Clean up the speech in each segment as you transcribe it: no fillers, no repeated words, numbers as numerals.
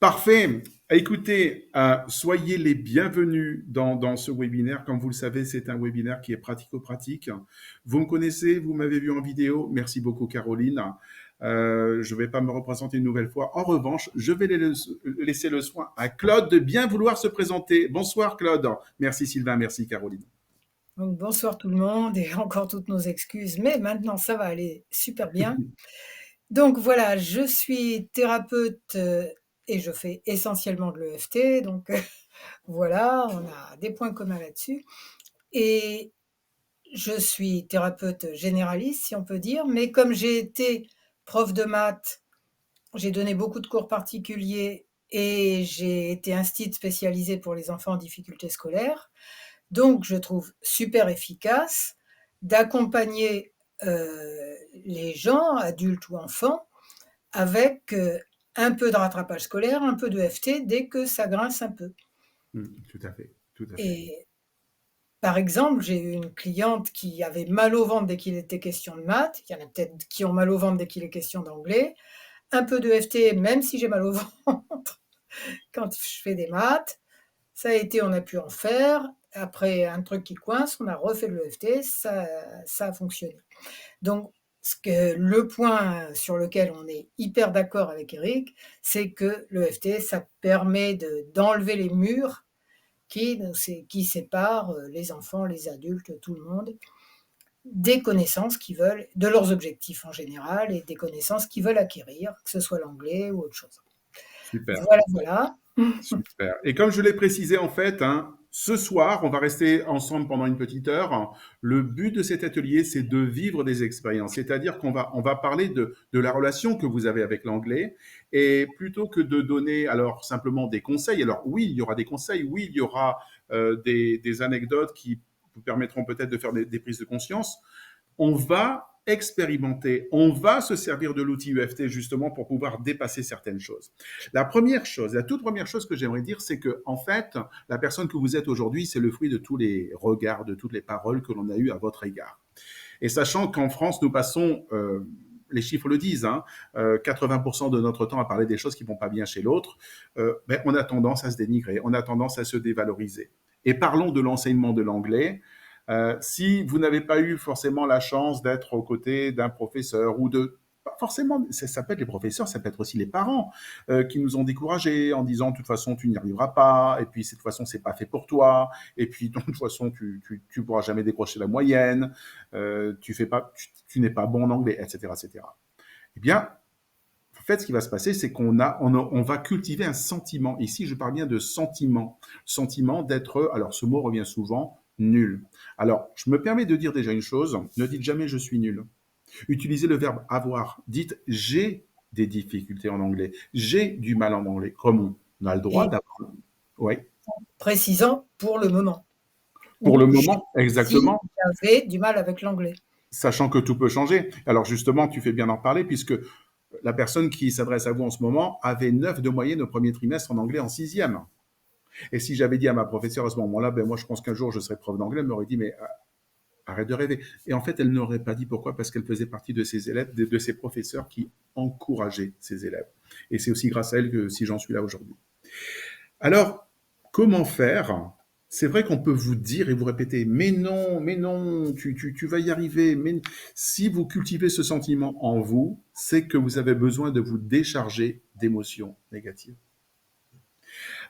Parfait. Écoutez, soyez les bienvenus dans ce webinaire. Comme vous le savez, c'est un webinaire qui est pratico-pratique. Vous me connaissez, vous m'avez vu en vidéo. Merci beaucoup, Caroline. Je ne vais pas me représenter une nouvelle fois. En revanche, je vais laisser le soin à Claude de bien vouloir se présenter. Bonsoir, Claude. Merci, Sylvain. Merci, Caroline. Donc, bonsoir tout le monde et encore toutes nos excuses, mais maintenant ça va aller super bien. Donc voilà, je suis thérapeute et je fais essentiellement de l'EFT, donc voilà, on a des points communs là-dessus. Et je suis thérapeute généraliste, si on peut dire, mais comme j'ai été prof de maths, j'ai donné beaucoup de cours particuliers et j'ai été instite spécialisée pour les enfants en difficulté scolaire. Donc, je trouve super efficace d'accompagner les gens, adultes ou enfants, avec un peu de rattrapage scolaire, un peu de FT, dès que ça grince un peu. Tout à fait, tout à fait. Et par exemple, j'ai eu une cliente qui avait mal au ventre dès qu'il était question de maths. Il y en a peut-être qui ont mal au ventre dès qu'il est question d'anglais. Un peu de FT, même si j'ai mal au ventre quand je fais des maths. Ça a été, on a pu en faire. Après un truc qui coince, on a refait le EFT, ça a fonctionné. Donc, le point sur lequel on est hyper d'accord avec Eric, c'est que l'EFT, ça permet d'enlever les murs qui séparent les enfants, les adultes, tout le monde, des connaissances qu'ils veulent, de leurs objectifs en général, et des connaissances qu'ils veulent acquérir, que ce soit l'anglais ou autre chose. Super. Voilà, voilà. Super. Et comme je l'ai précisé, en fait, ce soir, on va rester ensemble pendant une petite heure. Le but de cet atelier, c'est de vivre des expériences. C'est-à-dire qu'on va parler de la relation que vous avez avec l'anglais. Et plutôt que de donner alors simplement des conseils, alors oui, il y aura des conseils, oui, il y aura des anecdotes qui vous permettront peut-être de faire des prises de conscience. On va expérimenter, on va se servir de l'outil UFT justement pour pouvoir dépasser certaines choses. La toute première chose que j'aimerais dire, c'est que en fait, la personne que vous êtes aujourd'hui, c'est le fruit de tous les regards, de toutes les paroles que l'on a eues à votre égard. Et sachant qu'en France, nous passons les chiffres le disent, 80% de notre temps à parler des choses qui vont pas bien chez l'autre, on a tendance à se dénigrer, on a tendance à se dévaloriser. Et parlons de l'enseignement de l'anglais. Si vous n'avez pas eu forcément la chance d'être aux côtés d'un professeur ou de pas forcément, ça peut être les professeurs, ça peut être aussi les parents qui nous ont découragés en disant de toute façon tu n'y arriveras pas, et puis de toute façon c'est pas fait pour toi, et puis de toute façon tu pourras jamais décrocher la moyenne, tu n'es pas bon en anglais, etc., etc. Eh bien, en fait, ce qui va se passer, c'est on va cultiver un sentiment. Ici, je parle bien de sentiment d'être. Alors, ce mot revient souvent, nul. Alors, je me permets de dire déjà une chose. Ne dites jamais je suis nul. Utilisez le verbe avoir. Dites j'ai des difficultés en anglais. J'ai du mal en anglais. Comme on a le droit Et d'avoir. Oui. précisant pour le moment. Pour Ou le moment, si exactement. j'avais du mal avec l'anglais. Sachant que tout peut changer. Alors justement, tu fais bien d'en parler puisque la personne qui s'adresse à vous en ce moment avait 9 de moyenne au premier trimestre en anglais en sixième. Et si j'avais dit à ma professeure à ce moment-là, moi je pense qu'un jour je serai prof d'anglais, elle m'aurait dit mais arrête de rêver. Et en fait, elle n'aurait pas dit pourquoi, parce qu'elle faisait partie de ses élèves, de ses professeurs qui encourageaient ses élèves. Et c'est aussi grâce à elle que si j'en suis là aujourd'hui. Alors, comment faire? C'est vrai qu'on peut vous dire et vous répéter, mais non, tu vas y arriver. Mais si vous cultivez ce sentiment en vous, c'est que vous avez besoin de vous décharger d'émotions négatives.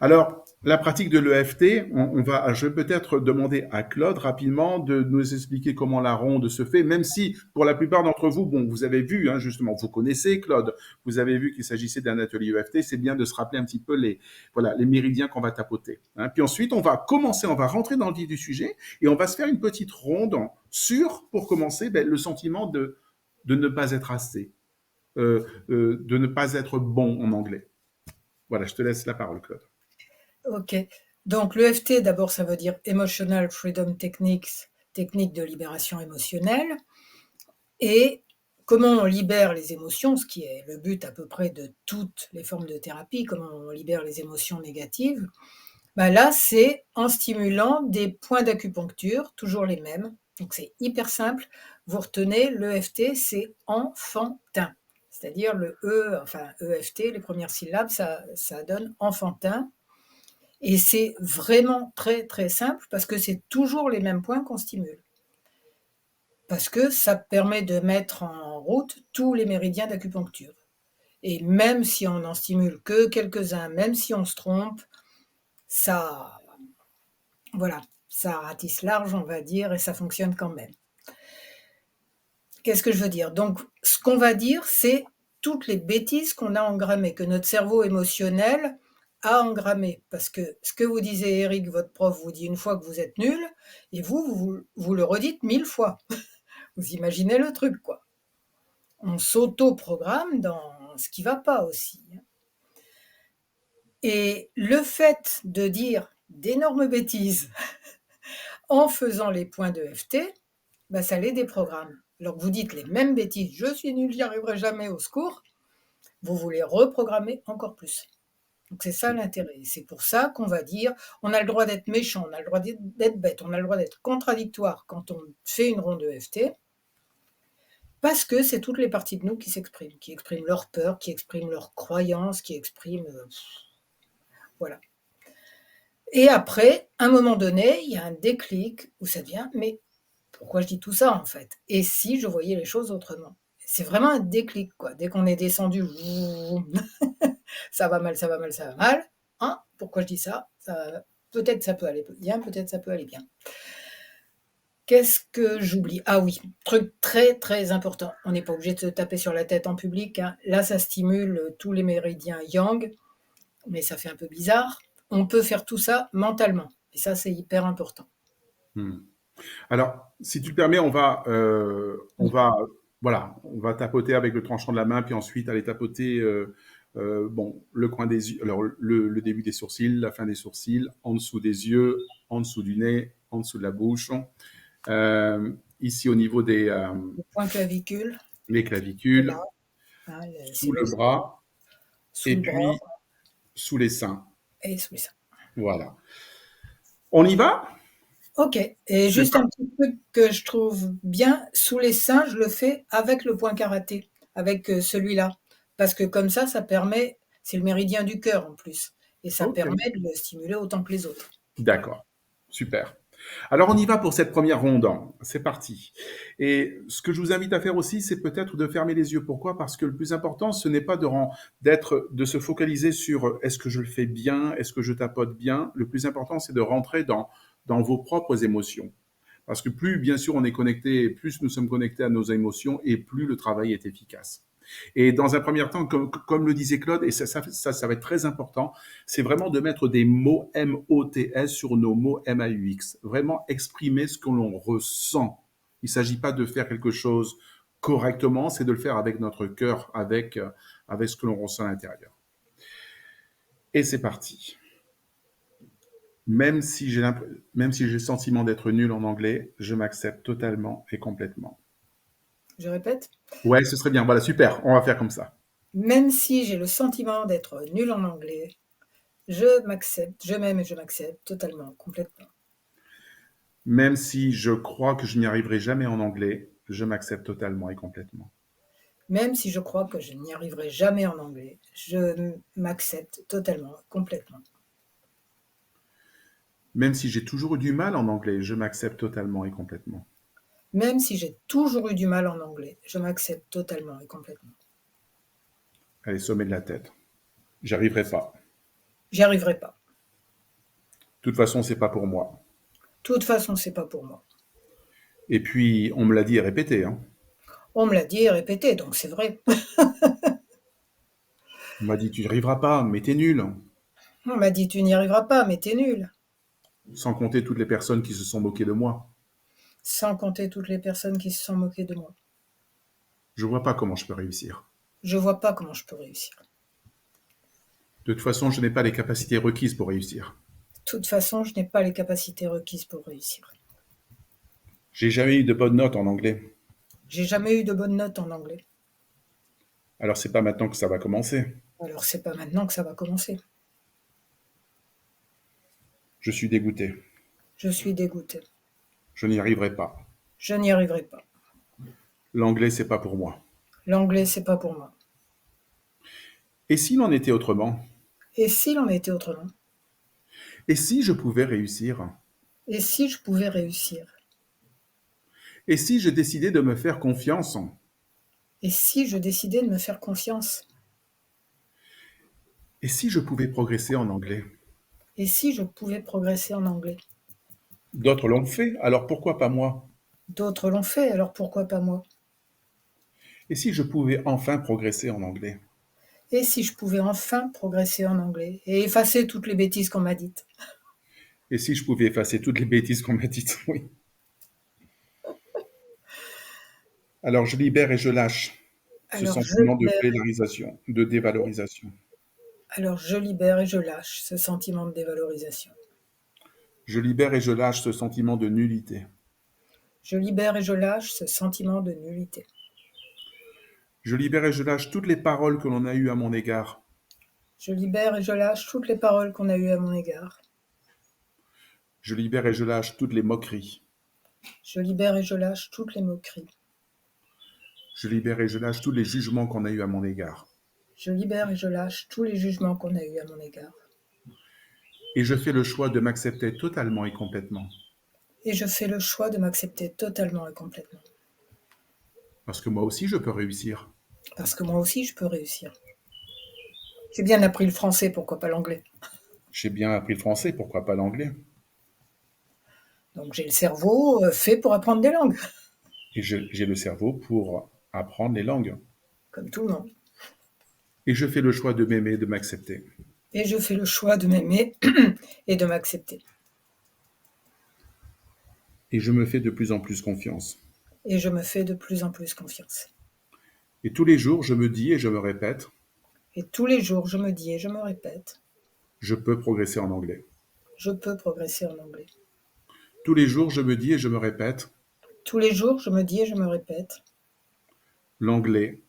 Alors, la pratique de l'EFT, je vais peut-être demander à Claude rapidement de nous expliquer comment la ronde se fait, même si pour la plupart d'entre vous, bon, vous avez vu, justement, vous connaissez Claude, vous avez vu qu'il s'agissait d'un atelier EFT, c'est bien de se rappeler un petit peu les méridiens qu'on va tapoter. Puis ensuite, on va rentrer dans le vif du sujet et on va se faire une petite ronde pour commencer, le sentiment de ne pas être assez, de ne pas être bon en anglais. Voilà, je te laisse la parole, Claude. Ok. Donc, l'EFT, d'abord, ça veut dire Emotional Freedom Techniques, technique de libération émotionnelle. Et comment on libère les émotions, ce qui est le but à peu près de toutes les formes de thérapie, comment on libère les émotions négatives. Là, c'est en stimulant des points d'acupuncture, toujours les mêmes. Donc, c'est hyper simple. Vous retenez, l'EFT, c'est enfantin. C'est-à-dire le E, enfin EFT, les premières syllabes, ça donne enfantin. Et c'est vraiment très très simple parce que c'est toujours les mêmes points qu'on stimule. Parce que ça permet de mettre en route tous les méridiens d'acupuncture. Et même si on n'en stimule que quelques-uns, même si on se trompe, ça, voilà, ça ratisse large, on va dire, et ça fonctionne quand même. Qu'est-ce que je veux dire? Donc, ce qu'on va dire, c'est toutes les bêtises qu'on a engrammées, que notre cerveau émotionnel a engrammées. Parce que ce que vous disait Eric, votre prof, vous dit une fois que vous êtes nul, et vous le redites 1000 fois. Vous imaginez le truc, quoi. On s'auto-programme dans ce qui ne va pas aussi. Et le fait de dire d'énormes bêtises en faisant les points de FT, ben ça les déprogramme. Alors que vous dites les mêmes bêtises, je suis nul, j'y arriverai jamais, au secours, vous les reprogrammez encore plus. Donc c'est ça l'intérêt. C'est pour ça qu'on va dire, on a le droit d'être méchant, on a le droit d'être bête, on a le droit d'être contradictoire quand on fait une ronde de FT, parce que c'est toutes les parties de nous qui expriment leur peur, qui expriment leurs croyances, qui expriment... voilà. Et après, à un moment donné, il y a un déclic où ça devient, mais pourquoi je dis tout ça en fait? Et si je voyais les choses autrement? C'est vraiment un déclic, quoi. Dès qu'on est descendu, ça va mal, ça va mal, ça va mal. Hein, pourquoi je dis ça? Peut-être ça peut aller bien, peut-être ça peut aller bien. Qu'est-ce que j'oublie? Ah oui, truc très très important. On n'est pas obligé de se taper sur la tête en public, hein. Là, ça stimule tous les méridiens yang, mais ça fait un peu bizarre. On peut faire tout ça mentalement. Et ça, c'est hyper important. Alors, si tu le permets, voilà, on va tapoter avec le tranchant de la main, puis ensuite aller tapoter, bon, le coin des yeux, alors le début des sourcils, la fin des sourcils, en dessous des yeux, en dessous du nez, en dessous de la bouche, ici au niveau des Le point clavicule, les c'est là, clavicules, hein, sous c'est le bras, sous et le bras puis sous les seins. et sous les seins. Voilà. On y va? Ok, et C'est juste un pas... petit truc que je trouve bien, sous les seins, je le fais avec le point karaté, avec celui-là. Parce que comme ça permet, c'est le méridien du cœur en plus, et ça Ok. permet de le stimuler autant que les autres. D'accord. Super. Alors on y va pour cette première ronde. C'est parti. Et ce que je vous invite à faire aussi, c'est peut-être de fermer les yeux. Pourquoi? Parce que le plus important, ce n'est pas de se focaliser sur est-ce que je le fais bien, est-ce que je tapote bien. Le plus important, c'est de rentrer dans vos propres émotions. Parce que plus, bien sûr, on est connecté, plus nous sommes connectés à nos émotions et plus le travail est efficace. Et dans un premier temps, comme le disait Claude, et ça va être très important, c'est vraiment de mettre des mots MOTS sur nos mots MAUX. Vraiment exprimer ce que l'on ressent. Il ne s'agit pas de faire quelque chose correctement, c'est de le faire avec notre cœur, avec ce que l'on ressent à l'intérieur. Et c'est parti. Même si j'ai le sentiment d'être nul en anglais, je m'accepte totalement et complètement. Je répète, Ouais, ce serait bien. Voilà, super. On va faire comme ça. même si j'ai le sentiment d'être nul en anglais, je m'accepte, je m'aime et je m'accepte totalement, complètement. Même si je crois que je n'y arriverai jamais en anglais, je m'accepte totalement et complètement. Même si je crois que je n'y arriverai jamais en anglais, je m'accepte totalement, complètement. Même si j'ai toujours eu du mal en anglais, je m'accepte totalement et complètement. Même si j'ai toujours eu du mal en anglais, je m'accepte totalement et complètement. Allez, sommet de la tête. J'y arriverai pas. J'y arriverai pas. De toute façon, c'est pas pour moi. De toute façon, c'est pas pour moi. Et puis, on me l'a dit et répété. Hein. On me l'a dit et répété, donc c'est vrai. On m'a dit, tu n'y arriveras pas, mais t'es nul. On m'a dit, tu n'y arriveras pas, mais t'es nul. Sans compter toutes les personnes qui se sont moquées de moi. Sans compter toutes les personnes qui se sont moquées de moi. Je vois pas comment je peux réussir. Je vois pas comment je peux réussir. De toute façon, je n'ai pas les capacités requises pour réussir. De toute façon, je n'ai pas les capacités requises pour réussir. J'ai jamais eu de bonnes notes en anglais. J'ai jamais eu de bonnes notes en anglais. Alors, c'est pas maintenant que ça va commencer. Alors c'est pas maintenant que ça va commencer. Je suis dégoûté. Je suis dégoûtée. Je n'y arriverai pas. Je n'y arriverai pas. L'anglais, c'est pas pour moi. L'anglais, c'est pas pour moi. Et s'il en était autrement? Et s'il en était autrement? Et si je pouvais réussir? Et si je pouvais réussir? Et si je décidais de me faire confiance? Et si je décidais de me faire confiance? Et si je pouvais progresser en anglais? Et si je pouvais progresser en anglais? D'autres l'ont fait, alors pourquoi pas moi? D'autres l'ont fait, alors pourquoi pas moi? Et si je pouvais enfin progresser en anglais? Et si je pouvais enfin progresser en anglais et effacer toutes les bêtises qu'on m'a dites? Et si je pouvais effacer toutes les bêtises qu'on m'a dites? Oui. Alors je libère et je lâche ce Alors je sentiment de libère, de dévalorisation. alors je libère et je lâche ce sentiment de dévalorisation. Je libère et je lâche ce sentiment de nullité. Je libère et je lâche ce sentiment de nullité. Je libère et je lâche toutes les paroles que l'on a eues à mon égard. Je libère et je lâche toutes les paroles qu'on a eues à mon égard. Je libère et je lâche toutes les moqueries. Je libère et je lâche toutes les moqueries. Je libère et je lâche tous les jugements qu'on a eus à mon égard. Je libère et je lâche tous les jugements qu'on a eus à mon égard. Et je fais le choix de m'accepter totalement et complètement. Et je fais le choix de m'accepter totalement et complètement. Parce que moi aussi, je peux réussir. Parce que moi aussi, je peux réussir. J'ai bien appris le français, pourquoi pas l'anglais? J'ai bien appris le français, pourquoi pas l'anglais? Donc j'ai le cerveau fait pour apprendre des langues, Et j'ai le cerveau pour apprendre les langues. comme tout le monde. Et je fais le choix de m'aimer, de m'accepter. Et je fais le choix de m'aimer et de m'accepter. Et je me fais de plus en plus confiance. Et je me fais de plus en plus confiance. Et tous les jours, je me dis et je me répète, Et tous les jours, je me dis et je me répète, je peux progresser en anglais. je peux progresser en anglais. Tous les jours, je me dis et je me répète, Tous les jours, je me dis et je me répète, l'anglais,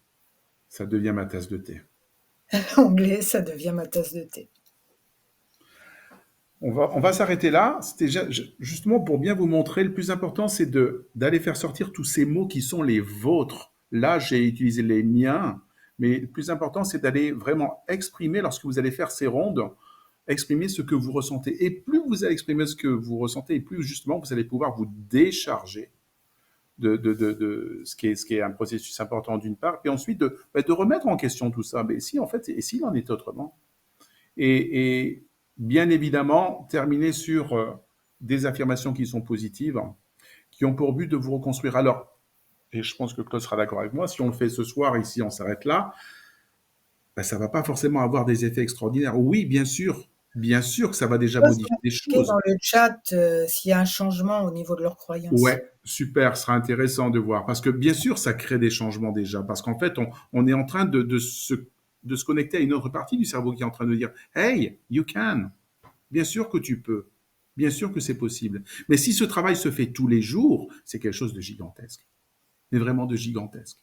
ça devient ma tasse de thé. l'anglais, ça devient ma tasse de thé. On va s'arrêter là. C'était justement pour bien vous montrer. Le plus important, c'est d'aller faire sortir tous ces mots qui sont les vôtres. Là, j'ai utilisé les miens, mais le plus important, c'est d'aller vraiment exprimer, lorsque vous allez faire ces rondes, exprimer ce que vous ressentez. Et plus vous allez exprimer ce que vous ressentez, et plus justement vous allez pouvoir vous décharger de ce qui est un processus important d'une part, et ensuite de remettre en question tout ça. Mais si, en fait, et s'il en est autrement? Et bien évidemment, terminer sur des affirmations qui sont positives, qui ont pour but de vous reconstruire. Alors, et je pense que Claude sera d'accord avec moi, si on le fait ce soir, ici, on s'arrête là, ben, ça ne va pas forcément avoir des effets extraordinaires. Oui, bien sûr que ça va déjà Pose modifier des dans choses. le chat s'il y a un changement au niveau de leurs croyances. Ouais, super, ce sera intéressant de voir. Parce que bien sûr, ça crée des changements déjà. Parce qu'en fait, on est en train de se connecter à une autre partie du cerveau qui est en train de dire, Hey, you can. Bien sûr que tu peux. Bien sûr que c'est possible. Mais si ce travail se fait tous les jours, c'est quelque chose de gigantesque. Mais vraiment de gigantesque.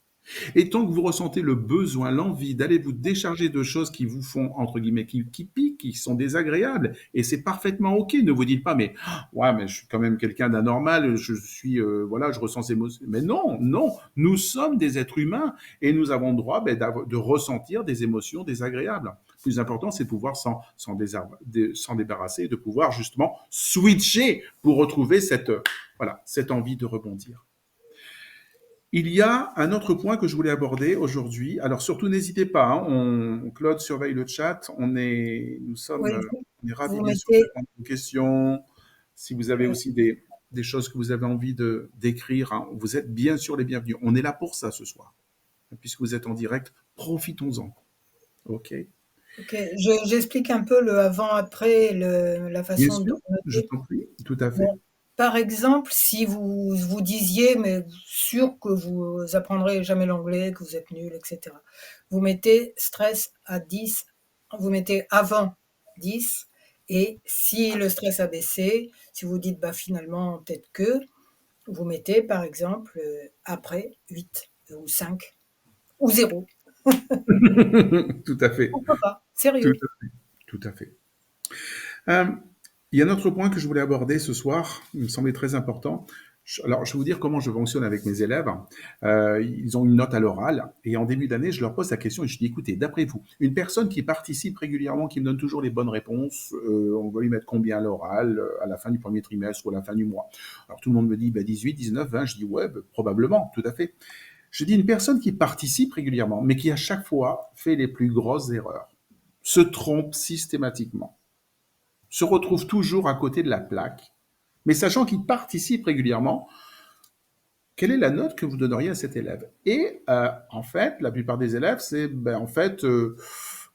Et tant que vous ressentez le besoin, l'envie d'aller vous décharger de choses qui vous font, entre guillemets, qui piquent, qui sont désagréables, et c'est parfaitement OK. Ne vous dites pas, mais, ouais, mais je suis quand même quelqu'un d'anormal, je suis, voilà, je ressens ces émotions. Mais non, non, nous sommes des êtres humains et nous avons le droit de ressentir des émotions désagréables. Le plus important, c'est de pouvoir s'en débarrasser et de pouvoir justement switcher pour retrouver voilà, cette envie de rebondir. Il y a un autre point que je voulais aborder aujourd'hui. Alors surtout, n'hésitez pas. Claude surveille le chat. Oui, On est ravis vous bien sûr de mettez, répondre aux questions. Si vous avez aussi des choses que vous avez envie d'écrire, hein, vous êtes bien sûr les bienvenus. On est là pour ça ce soir, puisque vous êtes en direct. Profitons-en. Ok. ok, j'explique un peu le avant-après, la Bien façon de sûr, je noter. t'en prie. Tout à fait. Bon, par exemple, si vous vous disiez, mais sûr que vous apprendrez jamais l'anglais, que vous êtes nul, etc. Vous mettez stress à 10, vous mettez avant 10, et si le stress a baissé, si vous dites bah finalement peut-être que, vous mettez par exemple après 8 ou 5 ou 0. Tout à fait. Pourquoi pas? Tout Sérieux. à fait. Tout à fait. Euh, il y a un autre point que je voulais aborder ce soir, il me semblait très important. Alors, je vais vous dire comment je fonctionne avec mes élèves. Ils ont une note à l'oral et en début d'année, je leur pose la question et je dis, écoutez, d'après vous, une personne qui participe régulièrement, qui me donne toujours les bonnes réponses, on va lui mettre combien à l'oral à la fin du premier trimestre ou à la fin du mois? Alors, tout le monde me dit, 18, 19, 20. Je dis, ouais, probablement, tout à fait. Je dis, une personne qui participe régulièrement, mais qui à chaque fois fait les plus grosses erreurs, se trompe systématiquement, se retrouve toujours à côté de la plaque, mais sachant qu'il participe régulièrement, quelle est la note que vous donneriez à cet élève? Et en fait, la plupart des élèves, c'est en fait, euh,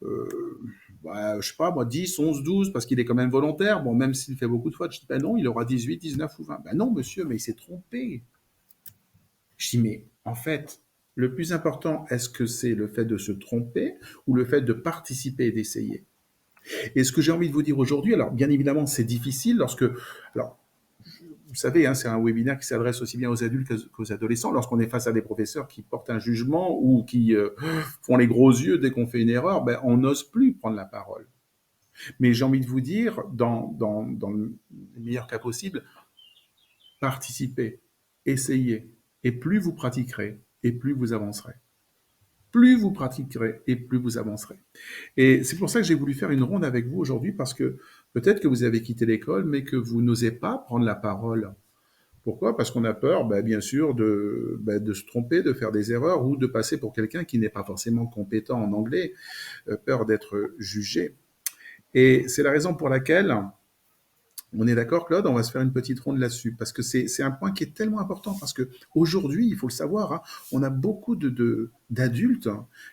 je sais pas, moi, 10, 11, 12, parce qu'il est quand même volontaire. Bon, même s'il fait beaucoup de fautes, je dis, ben non, il aura 18, 19 ou 20. Ben non, monsieur, mais il s'est trompé. Je dis, mais en fait, le plus important, est-ce que c'est le fait de se tromper ou le fait de participer et d'essayer? Et ce que j'ai envie de vous dire aujourd'hui, alors bien évidemment, c'est difficile lorsque, alors vous savez, hein, c'est un webinaire qui s'adresse aussi bien aux adultes qu'aux adolescents. Lorsqu'on est face à des professeurs qui portent un jugement ou qui font les gros yeux dès qu'on fait une erreur, on n'ose plus prendre la parole. Mais j'ai envie de vous dire, dans le meilleur cas possible, participez, essayez. Et plus vous pratiquerez, et plus vous avancerez. Plus vous pratiquerez, et plus vous avancerez. Et c'est pour ça que j'ai voulu faire une ronde avec vous aujourd'hui, parce que peut-être que vous avez quitté l'école, mais que vous n'osez pas prendre la parole. Pourquoi? Parce qu'on a peur, bien sûr, de se tromper, de faire des erreurs ou de passer pour quelqu'un qui n'est pas forcément compétent en anglais, peur d'être jugé. Et c'est la raison pour laquelle on est d'accord, Claude, on va se faire une petite ronde là-dessus, parce que c'est un point qui est tellement important, parce que aujourd'hui, il faut le savoir, hein, on a beaucoup d'adultes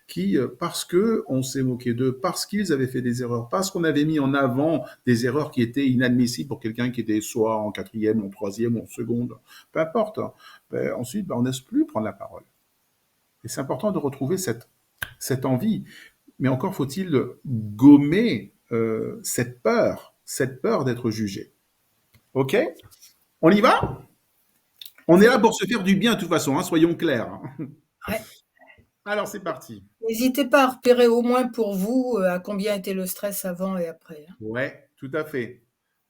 qui, parce que on s'est moqué d'eux, parce qu'ils avaient fait des erreurs, parce qu'on avait mis en avant des erreurs qui étaient inadmissibles pour quelqu'un qui était soit en quatrième, en troisième, ou en seconde, peu importe, hein, ensuite, on n'ose plus prendre la parole. Et c'est important de retrouver cette envie, mais encore faut-il gommer cette peur d'être jugé. Ok? On y va? On est là pour se faire du bien de toute façon, hein, soyons clairs. Ouais. Alors c'est parti. N'hésitez pas à repérer au moins pour vous, à combien était le stress avant et après, hein. Ouais, tout à fait.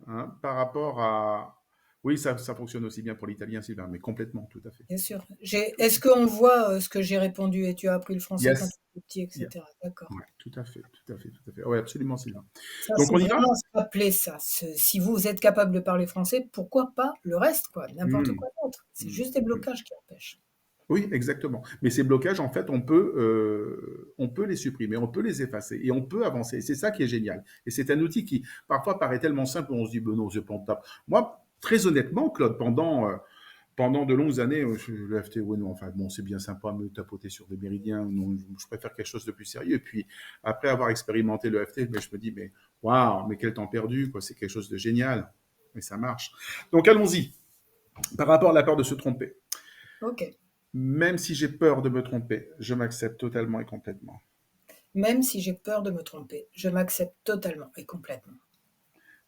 Hein, par rapport à... Oui, ça fonctionne aussi bien pour l'italien, Sylvain, mais complètement, tout à fait. Bien sûr. Est-ce qu'on voit, ce que j'ai répondu? Et tu as appris le français quand tu Yes. étais petit et Yeah. cetera. D'accord. Ouais, tout à fait, tout à fait, tout à fait. Oui, absolument, Sylvain. Ça, Donc c'est on y va? vraiment se rappeler ça. Si vous êtes capable de parler français, pourquoi pas le reste, quoi? N'importe Hmm, quoi d'autre. C'est hmm, juste des hmm. blocages qui empêchent. Oui, exactement. Mais ces blocages, en fait, on peut les supprimer, on peut les effacer et on peut avancer. C'est ça qui est génial. Et c'est un outil qui, parfois, paraît tellement simple, on se dit, ben non, je pas tape. Moi, très honnêtement, Claude, pendant de longues années, le FT, ouais, non, enfin, bon, c'est bien sympa me tapoter sur des méridiens, non, je préfère quelque chose de plus sérieux. Et puis, après avoir expérimenté le FT, je me dis, mais waouh, mais quel temps perdu, quoi, c'est quelque chose de génial. Mais ça marche. Donc, allons-y. Par rapport à la peur de se tromper. OK. Même si j'ai peur de me tromper, je m'accepte totalement et complètement. Même si j'ai peur de me tromper, je m'accepte totalement et complètement.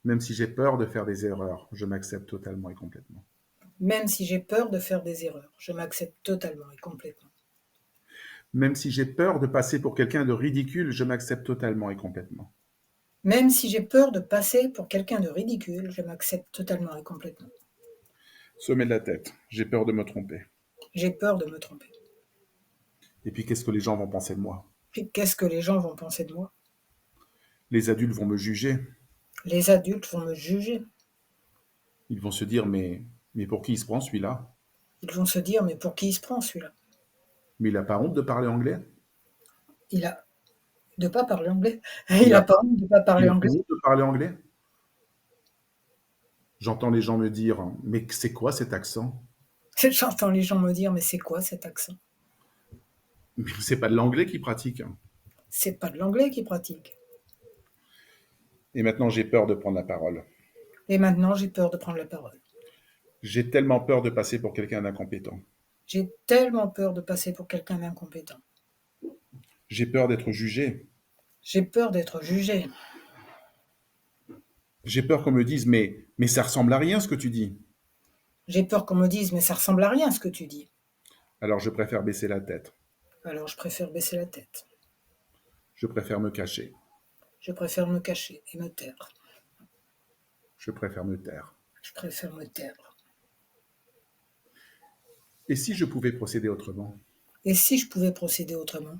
Même si j'ai peur de faire des erreurs, je m'accepte totalement et complètement. Même si j'ai peur de faire des erreurs, je m'accepte totalement et complètement. Même si j'ai peur de passer pour quelqu'un de ridicule, je m'accepte totalement et complètement. Même si j'ai peur de passer pour quelqu'un de ridicule, je m'accepte totalement et complètement. Sommet de la tête, j'ai peur de me tromper. J'ai peur de me tromper. Et puis qu'est-ce que les gens vont penser de moi? Et qu'est-ce que les gens vont penser de moi? Les adultes vont me juger. Les adultes vont me juger. Ils vont se dire, mais pour qui il se prend celui-là? Ils vont se dire, mais pour qui il se prend celui-là? Mais il n'a pas honte de parler anglais? Il a de pas parler anglais. Il Il a a, pas honte de pas il parler a pas anglais. honte de parler anglais? J'entends les gens me dire, mais c'est quoi cet accent? J'entends les gens me dire, mais c'est quoi cet accent? Mais c'est pas de l'anglais qu'ils pratiquent. C'est pas de l'anglais qu'ils pratiquent. Et maintenant, j'ai peur de prendre la parole. Et maintenant, j'ai peur de prendre la parole. J'ai tellement peur de passer pour quelqu'un d'incompétent. J'ai tellement peur de passer pour quelqu'un d'incompétent. J'ai peur d'être jugé. J'ai peur d'être jugé. J'ai peur qu'on me dise, mais ça ressemble à rien ce que tu dis. J'ai peur qu'on me dise, mais ça ressemble à rien ce que tu dis. Alors je préfère baisser la tête. Alors je préfère baisser la tête. Je préfère me cacher. Je préfère me cacher et me taire. Je préfère me taire. Je préfère me taire. Et si je pouvais procéder autrement? Et si je pouvais procéder autrement?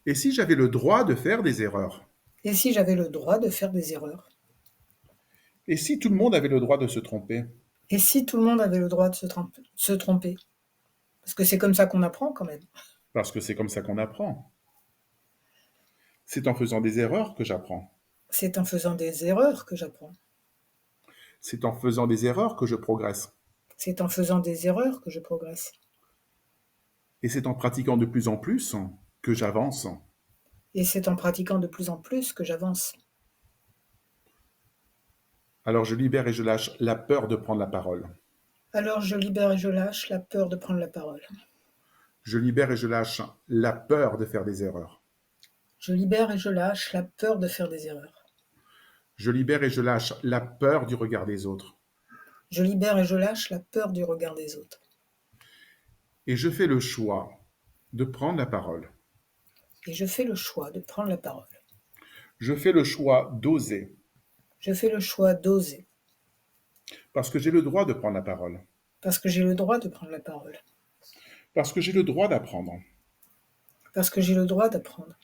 Et si j'avais le droit de faire des erreurs? Et si j'avais le droit de faire des erreurs? Et si tout le monde avait le droit de se tromper? Et si tout le monde avait le droit de se tromper? Parce que c'est comme ça qu'on apprend quand même. Parce que c'est comme ça qu'on apprend. C'est en faisant des erreurs que j'apprends. C'est en faisant des erreurs que j'apprends. C'est en faisant des erreurs que je progresse. C'est en faisant des erreurs que je progresse. Et c'est en pratiquant de plus en plus que j'avance. Et c'est en pratiquant de plus en plus que j'avance. Alors je libère et je lâche la peur de prendre la parole. Alors je libère et je lâche la peur de prendre la parole. Je libère et je lâche la peur de faire des erreurs. Je libère et je lâche la peur de faire des erreurs. Je libère et je lâche la peur du regard des autres. Je libère et je lâche la peur du regard des autres. Et je fais le choix de prendre la parole. Et je fais le choix de prendre la parole. Je fais le choix d'oser. Je fais le choix d'oser. Parce que j'ai le droit de prendre la parole. Parce que j'ai le droit de prendre la parole. Parce que j'ai le droit d'apprendre. Parce que j'ai le droit d'apprendre.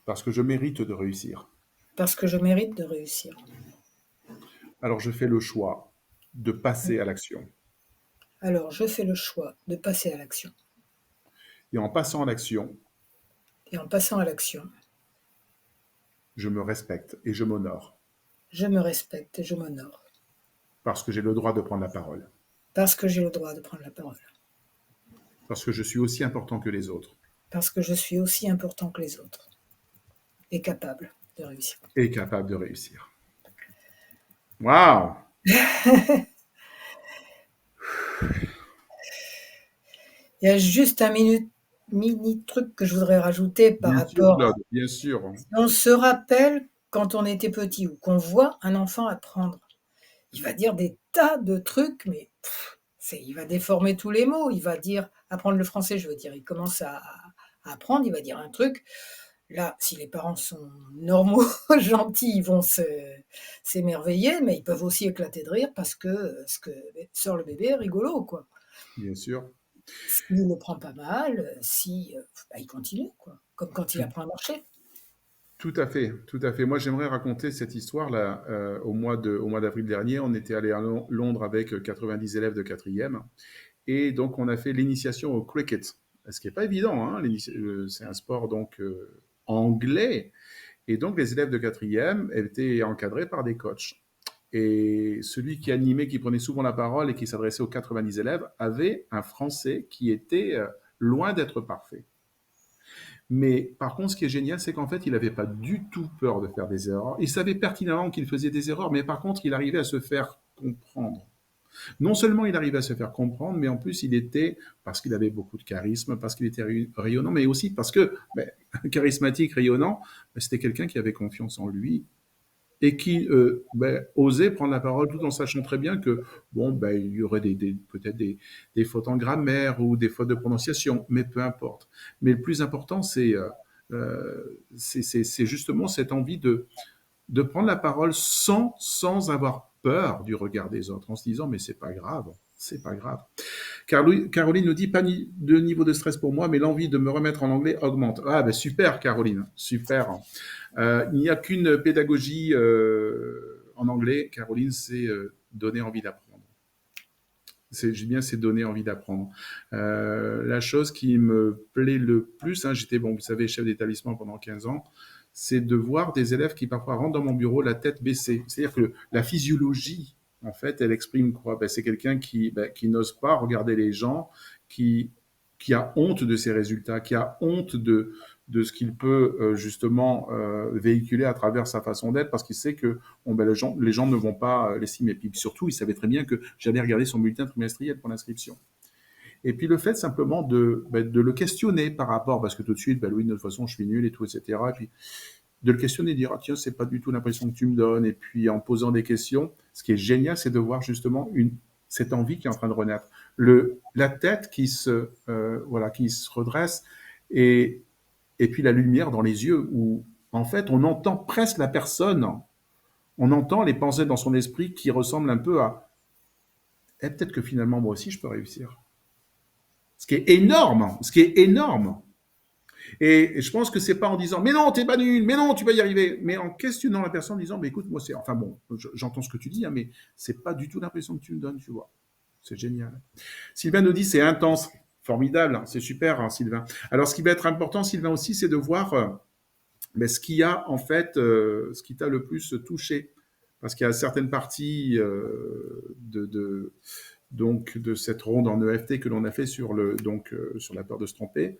Parce que je mérite de réussir. Parce que je mérite de réussir. Alors je fais le choix de passer à l'action. Alors je fais le choix de passer à l'action. Et en passant à l'action, Et en passant à l'action, je me respecte et je m'honore. je me respecte et je m'honore. Parce que j'ai le droit de prendre la parole. Parce que j'ai le droit de prendre la parole. Parce que je suis aussi important que les autres. Parce que je suis aussi important que les autres. Et capable de réussir. Et capable de réussir. Waouh! Il y a juste un mini truc que je voudrais rajouter par Bien sûr, rapport à... Claude, bien sûr. On se rappelle quand on était petit ou qu'on voit un enfant apprendre. Il va dire des tas de trucs, mais il va déformer tous les mots. Il va dire, apprendre le français, je veux dire, il commence à apprendre, il va dire un truc. Là, si les parents sont normaux, gentils, ils vont s'émerveiller, mais ils peuvent aussi éclater de rire parce que ce que sort le bébé est rigolo, quoi. Bien sûr. S'il le prend pas mal, il continue, quoi. Comme quand il Tout, apprend à marcher. tout à fait, tout à fait. Moi, j'aimerais raconter cette histoire-là. Au mois d'avril dernier, on était allé à Londres avec 90 élèves de quatrième. Et donc, on a fait l'initiation au cricket. Ce qui n'est pas évident, hein. C'est un sport donc anglais. Et donc, les élèves de quatrième étaient encadrés par des coachs. Et celui qui animait, qui prenait souvent la parole et qui s'adressait aux 90 élèves, avait un français qui était loin d'être parfait. Mais par contre, ce qui est génial, c'est qu'en fait, il n'avait pas du tout peur de faire des erreurs. Il savait pertinemment qu'il faisait des erreurs, mais par contre, il arrivait à se faire comprendre. Non seulement il arrivait à se faire comprendre, mais en plus, il était, parce qu'il avait beaucoup de charisme, parce qu'il était rayonnant, mais aussi parce que, charismatique, rayonnant, c'était quelqu'un qui avait confiance en lui, et qui osait prendre la parole tout en sachant très bien que bon, il y aurait peut-être des fautes en grammaire ou des fautes de prononciation, mais peu importe. Mais le plus important, c'est justement cette envie de prendre la parole sans avoir peur du regard des autres, en se disant mais c'est pas grave, c'est pas grave. Caroline nous dit pas de niveau de stress pour moi, mais l'envie de me remettre en anglais augmente. Ah ben super Caroline, super. Il n'y a qu'une pédagogie en anglais, Caroline, c'est donner envie d'apprendre. C'est donner envie d'apprendre. La chose qui me plaît le plus, hein, j'étais, bon, vous savez, chef d'établissement pendant 15 ans, c'est de voir des élèves qui parfois rentrent dans mon bureau la tête baissée. C'est-à-dire que la physiologie, en fait, elle exprime quoi? C'est quelqu'un qui n'ose pas regarder les gens, qui, qui a honte de ses résultats, qui a honte de ce qu'il peut justement véhiculer à travers sa façon d'être, parce qu'il sait que les gens ne vont pas l'estimer. Et puis surtout, il savait très bien que j'allais regarder son bulletin trimestriel pour l'inscription. Et puis le fait simplement de le questionner par rapport, parce que tout de suite, Louis, de toute façon, je suis nul et tout, etc. Et puis de le questionner, de dire, ah, tiens, c'est pas du tout l'impression que tu me donnes. Et puis en posant des questions, ce qui est génial, c'est de voir justement cette envie qui est en train de renaître. La tête qui se redresse et puis la lumière dans les yeux où, en fait, on entend presque la personne, on entend les pensées dans son esprit qui ressemblent un peu à et peut-être que finalement, moi aussi, je peux réussir. Ce qui est énorme, ce qui est énorme. Et je pense que c'est pas en disant, mais non, t'es pas nul, mais non, tu vas y arriver, mais en questionnant la personne, en disant, mais écoute, moi, c'est, enfin bon, j'entends ce que tu dis, hein, mais c'est pas du tout l'impression que tu me donnes, tu vois. C'est génial. Sylvain nous dit, c'est intense. Formidable, hein, c'est super, hein, Sylvain. Alors, ce qui va être important, Sylvain aussi, c'est de voir mais ce qui a, en fait, ce qui t'a le plus touché. Parce qu'il y a certaines parties donc, de cette ronde en EFT que l'on a fait sur, sur la peur de se tromper.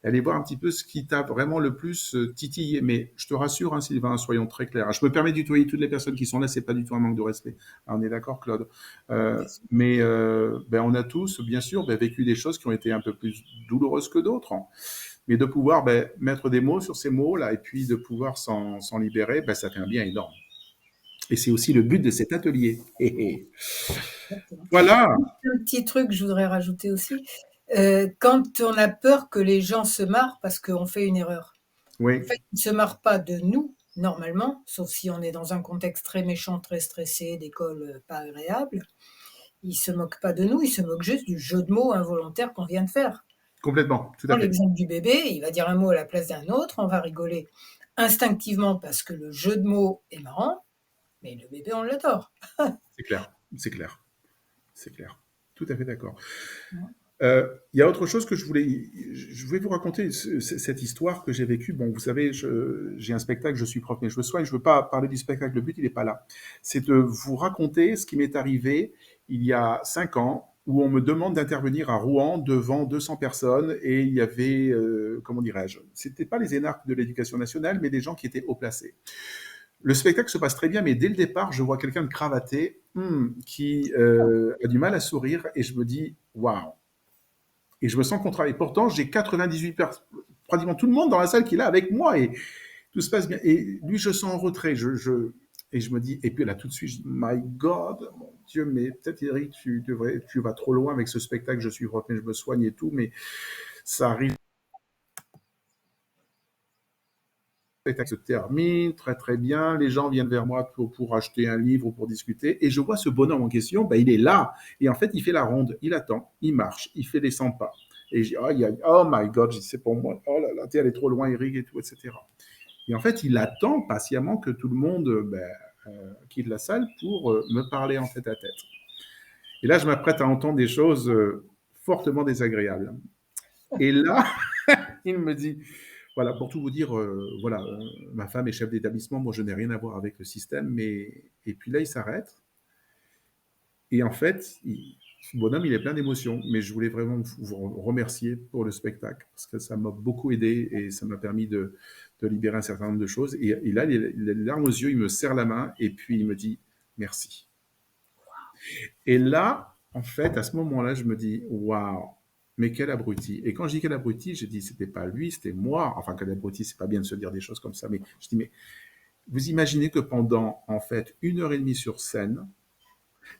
Allez voir un petit peu ce qui t'a vraiment le plus titillé. Mais je te rassure, hein, Sylvain, soyons très clairs. Je me permets de tutoyer toutes les personnes qui sont là, c'est pas du tout un manque de respect. Ah, on est d'accord, Claude. Mais ben, on a tous, bien sûr, ben, vécu des choses qui ont été un peu plus douloureuses que d'autres. Hein. Mais de pouvoir ben, mettre des mots sur ces mots-là et puis de pouvoir s'en libérer, ben, ça fait un bien énorme. Et c'est aussi le but de cet atelier. Voilà. Un petit truc que je voudrais rajouter aussi. Quand on a peur que les gens se marrent parce qu'on fait une erreur. Oui. En fait, ils ne se marrent pas de nous, normalement, sauf si on est dans un contexte très méchant, très stressé, d'école pas agréable. Ils ne se moquent pas de nous, ils se moquent juste du jeu de mots involontaire qu'on vient de faire. Complètement, tout à Dans fait. l'exemple du bébé, il va dire un mot à la place d'un autre, on va rigoler instinctivement parce que le jeu de mots est marrant, mais le bébé, on l'adore. C'est clair, c'est clair, c'est clair. Tout à fait d'accord. Ouais. Il y a autre chose que je voulais vous raconter cette histoire que j'ai vécue. Bon, vous savez, j'ai un spectacle, je suis prof, mais je me soigne. Je veux pas parler du spectacle. Le but, il n'est pas là. C'est de vous raconter ce qui m'est arrivé il y a 5 ans, où on me demande d'intervenir à Rouen devant 200 personnes, et il y avait, comment dirais-je, c'était pas les énarques de l'éducation nationale, mais des gens qui étaient haut placés. Le spectacle se passe très bien, mais dès le départ, je vois quelqu'un de cravaté qui a du mal à sourire, et je me dis, waouh. Et je me sens contrarié. Pourtant, j'ai 98 personnes, pratiquement tout le monde dans la salle qui est là avec moi et tout se passe bien. Et lui, je sens en retrait. Et je me dis, et puis là, tout de suite, je dis, My God, mon Dieu, mais peut-être Eric, tu vas trop loin avec ce spectacle. Je suis prof, mais je me soigne et tout, mais ça arrive. Le spectacle se termine très très bien. Les gens viennent vers moi pour acheter un livre ou pour discuter. Et je vois ce bonhomme en question, ben, il est là. Et en fait, il fait la ronde, il attend, il marche, il fait les 100 pas. Et je dis, oh my God, c'est pour moi. Oh là là, t'es allé trop loin, Eric, et tout, etc. Et en fait, il attend patiemment que tout le monde quitte la salle pour me parler en tête à tête. Et là, je m'apprête à entendre des choses fortement désagréables. Et là, il me dit, voilà, pour tout vous dire, voilà, ma femme est chef d'établissement, moi je n'ai rien à voir avec le système, mais et puis là il s'arrête et en fait, ce bonhomme il est plein d'émotions, mais je voulais vraiment vous remercier pour le spectacle parce que ça m'a beaucoup aidé et ça m'a permis de libérer un certain nombre de choses. Et là, les larmes aux yeux, il me serre la main et puis il me dit merci. Et là, en fait, à ce moment-là, je me dis waouh. Mais quel abruti. Et quand je dis quel abruti, j'ai dit c'était pas lui, c'était moi. Enfin, quel abruti, c'est pas bien de se dire des choses comme ça. Mais je dis, mais vous imaginez que pendant, en fait, 1 heure et demie sur scène,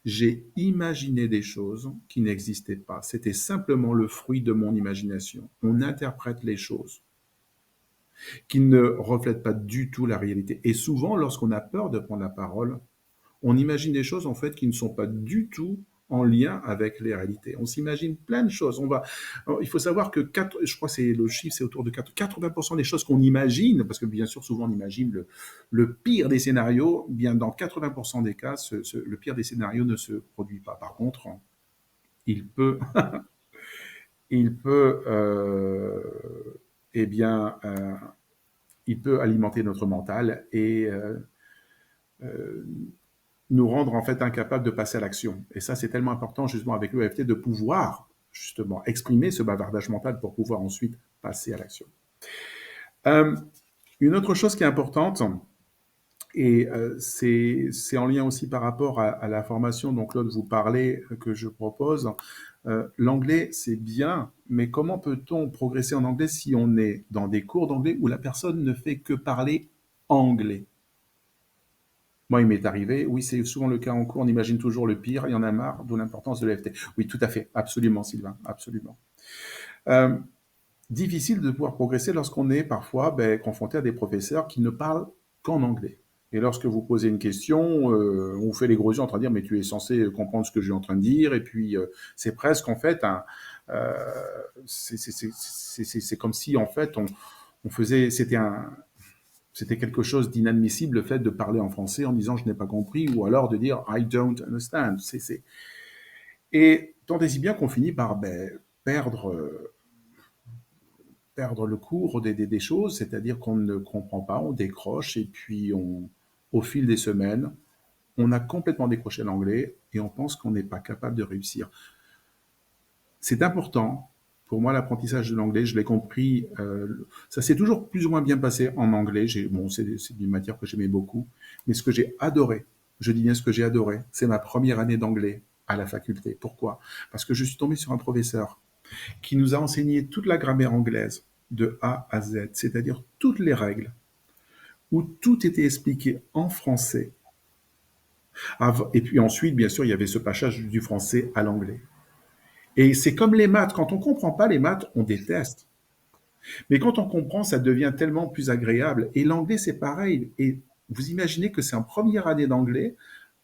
j'ai imaginé des choses qui n'existaient pas. C'était simplement le fruit de mon imagination. On interprète les choses qui ne reflètent pas du tout la réalité. Et souvent, lorsqu'on a peur de prendre la parole, on imagine des choses en fait qui ne sont pas du tout en lien avec les réalités. On s'imagine plein de choses. Alors, il faut savoir que je crois que c'est le chiffre, c'est autour de 80% des choses qu'on imagine, parce que bien sûr souvent on imagine le pire des scénarios. Bien dans 80% des cas, le pire des scénarios ne se produit pas. Par contre, il peut, il peut, eh bien, il peut alimenter notre mental et nous rendre en fait incapables de passer à l'action. Et ça, c'est tellement important justement avec l'EFT de pouvoir justement exprimer ce bavardage mental pour pouvoir ensuite passer à l'action. Une autre chose qui est importante, et c'est en lien aussi par rapport à la formation dont Claude vous parlait, que je propose, l'anglais c'est bien, mais comment peut-on progresser en anglais si on est dans des cours d'anglais où la personne ne fait que parler anglais? Moi, il m'est arrivé, oui, c'est souvent le cas en cours, on imagine toujours le pire, il y en a marre, d'où l'importance de l'EFT. Oui, tout à fait, absolument, Sylvain, absolument. Euh, Difficile de pouvoir progresser lorsqu'on est parfois confronté à des professeurs qui ne parlent qu'en anglais. Et lorsque vous posez une question, on vous fait les gros yeux en train de dire mais tu es censé comprendre ce que je suis en train de dire. Et puis c'est presque en fait euh, c'est comme si en fait on faisait c'était quelque chose d'inadmissible le fait de parler en français en disant je n'ai pas compris ou alors de dire I don't understand. Et tant et si bien qu'on finit par perdre perdre le cours des choses, c'est-à-dire qu'on ne comprend pas, on décroche et puis au fil des semaines, on a complètement décroché l'anglais et on pense qu'on n'est pas capable de réussir. C'est important. Pour moi, l'apprentissage de l'anglais, je l'ai compris, ça s'est toujours plus ou moins bien passé en anglais. Bon, c'est une matière que j'aimais beaucoup. Mais ce que j'ai adoré, je dis bien ce que j'ai adoré, c'est ma première année d'anglais à la faculté. Pourquoi? Parce que je suis tombé sur un professeur qui nous a enseigné toute la grammaire anglaise de A à Z, c'est-à-dire toutes les règles, où tout était expliqué en français. Et puis ensuite, bien sûr, il y avait ce passage du français à l'anglais. Et c'est comme les maths. Quand on ne comprend pas les maths, on déteste. Mais quand on comprend, ça devient tellement plus agréable. Et l'anglais, c'est pareil. Et vous imaginez que c'est en première année d'anglais,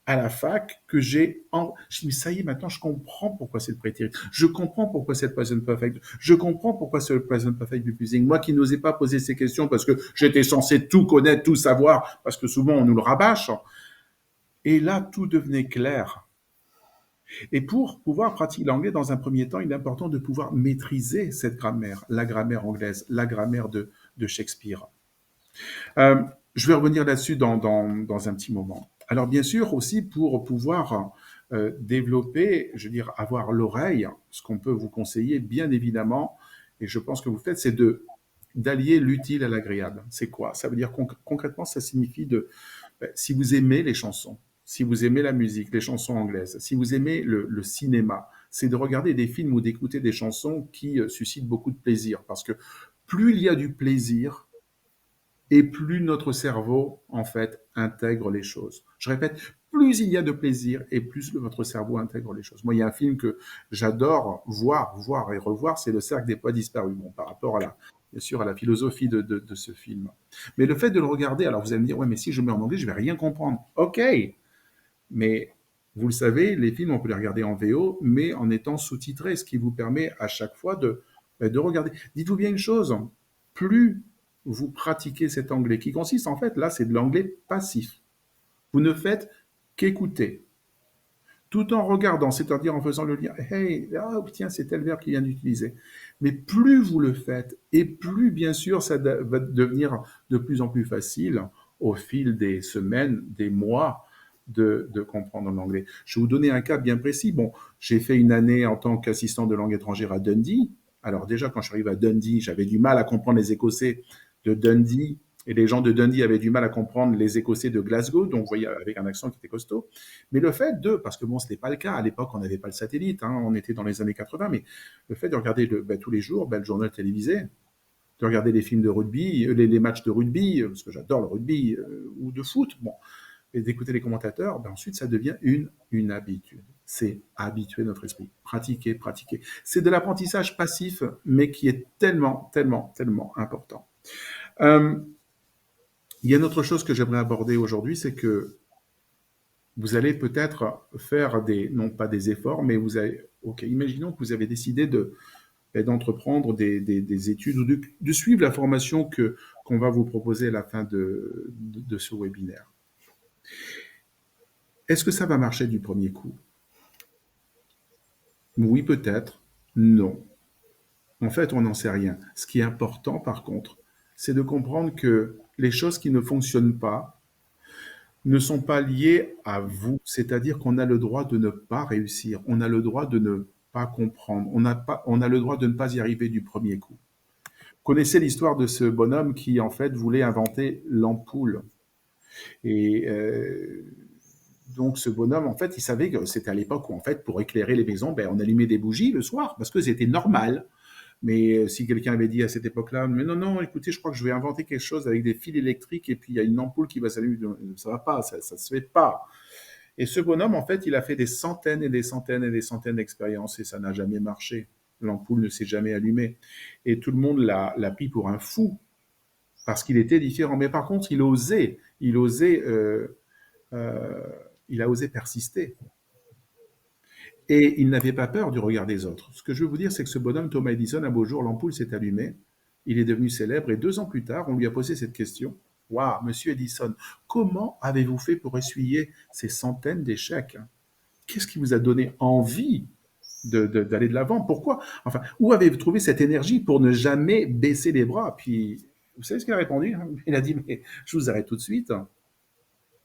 à la fac, que je me dis, ça y est, maintenant, je comprends pourquoi c'est le prétérit. Je comprends pourquoi c'est le present perfect. Je comprends pourquoi c'est le present perfect du using. Moi qui n'osais pas poser ces questions parce que j'étais censé tout connaître, tout savoir, parce que souvent, on nous le rabâche. Et là, tout devenait clair. Et pour pouvoir pratiquer l'anglais dans un premier temps, il est important de pouvoir maîtriser cette grammaire, la grammaire anglaise, la grammaire de Shakespeare. Euh, je vais revenir là-dessus dans un petit moment. Alors bien sûr aussi pour pouvoir développer, je veux dire, avoir l'oreille, ce qu'on peut vous conseiller bien évidemment, et je pense que vous faites, c'est d'allier l'utile à l'agréable. C'est quoi? Ça veut dire concrètement, ça signifie si vous aimez les chansons, si vous aimez la musique, les chansons anglaises, si vous aimez le cinéma, c'est de regarder des films ou d'écouter des chansons qui suscitent beaucoup de plaisir. Parce que plus il y a du plaisir, et plus notre cerveau, en fait, intègre les choses. Je répète, plus il y a de plaisir et plus votre cerveau intègre les choses. Moi, il y a un film que j'adore voir et revoir, c'est Le Cercle des Poètes Disparus. Bon, par rapport bien sûr, à la philosophie de ce film. Mais le fait de le regarder, alors vous allez me dire, ouais, mais si je mets en anglais, je vais rien comprendre. Ok, mais vous le savez, les films, on peut les regarder en VO, mais en étant sous-titrés, ce qui vous permet à chaque fois de regarder. Dites-vous bien une chose, plus vous pratiquez cet anglais, qui consiste en fait, là, c'est de l'anglais passif. Vous ne faites qu'écouter, tout en regardant, c'est-à-dire en faisant le lien. Hey, oh, tiens, c'est tel verbe qu'il vient d'utiliser. Mais plus vous le faites, et plus, bien sûr, ça va devenir de plus en plus facile au fil des semaines, des mois, de comprendre l'anglais. Je vais vous donner un cas bien précis. Bon, j'ai fait une année en tant qu'assistant de langue étrangère à Dundee. Alors déjà, quand je suis arrivé à Dundee, j'avais du mal à comprendre les Écossais de Dundee. Et les gens de Dundee avaient du mal à comprendre les Écossais de Glasgow, donc vous voyez, avec un accent qui était costaud. Mais le fait parce que bon, ce n'était pas le cas, à l'époque, on n'avait pas le satellite, hein, on était dans les années 80, mais le fait de regarder tous les jours le journal télévisé, de regarder les films de rugby, les matchs de rugby, parce que j'adore le rugby, ou de foot, bon, et d'écouter les commentateurs, ensuite, ça devient une habitude. C'est habituer notre esprit. Pratiquer, pratiquer. C'est de l'apprentissage passif, mais qui est tellement, tellement, tellement important. Euh, il y a une autre chose que j'aimerais aborder aujourd'hui, c'est que vous allez peut-être faire non pas des efforts, mais ok, imaginons que vous avez décidé d'entreprendre des études ou de suivre la formation qu'on va vous proposer à la fin de ce webinaire. Est-ce que ça va marcher du premier coup? Oui, peut-être. Non. En fait, on n'en sait rien. Ce qui est important, par contre, c'est de comprendre que les choses qui ne fonctionnent pas ne sont pas liées à vous. C'est-à-dire qu'on a le droit de ne pas réussir. On a le droit de ne pas comprendre. On a le droit de ne pas y arriver du premier coup. Vous connaissez l'histoire de ce bonhomme qui, en fait, voulait inventer l'ampoule. Et donc, ce bonhomme, en fait, il savait que c'était à l'époque où, en fait, pour éclairer les maisons, on allumait des bougies le soir parce que c'était normal. Mais si quelqu'un avait dit à cette époque-là, mais non, non, écoutez, je crois que je vais inventer quelque chose avec des fils électriques et puis il y a une ampoule qui va s'allumer, ça va pas, ça se fait pas. Et ce bonhomme, en fait, il a fait des centaines et des centaines et des centaines d'expériences et ça n'a jamais marché. L'ampoule ne s'est jamais allumée. Et tout le monde l'a pris pour un fou. parce qu'il était différent. Mais par contre, euh, il a osé persister. Et il n'avait pas peur du regard des autres. Ce que je veux vous dire, c'est que ce bonhomme, Thomas Edison, un beau jour, l'ampoule s'est allumée, il est devenu célèbre, et 2 ans plus tard, on lui a posé cette question. Waouh, monsieur Edison, comment avez-vous fait pour essuyer ces centaines d'échecs? Qu'est-ce qui vous a donné envie d'aller de l'avant? Pourquoi? Enfin, où avez-vous trouvé cette énergie pour ne jamais baisser les bras? Puis, vous savez ce qu'il a répondu? Il a dit, mais je vous arrête tout de suite.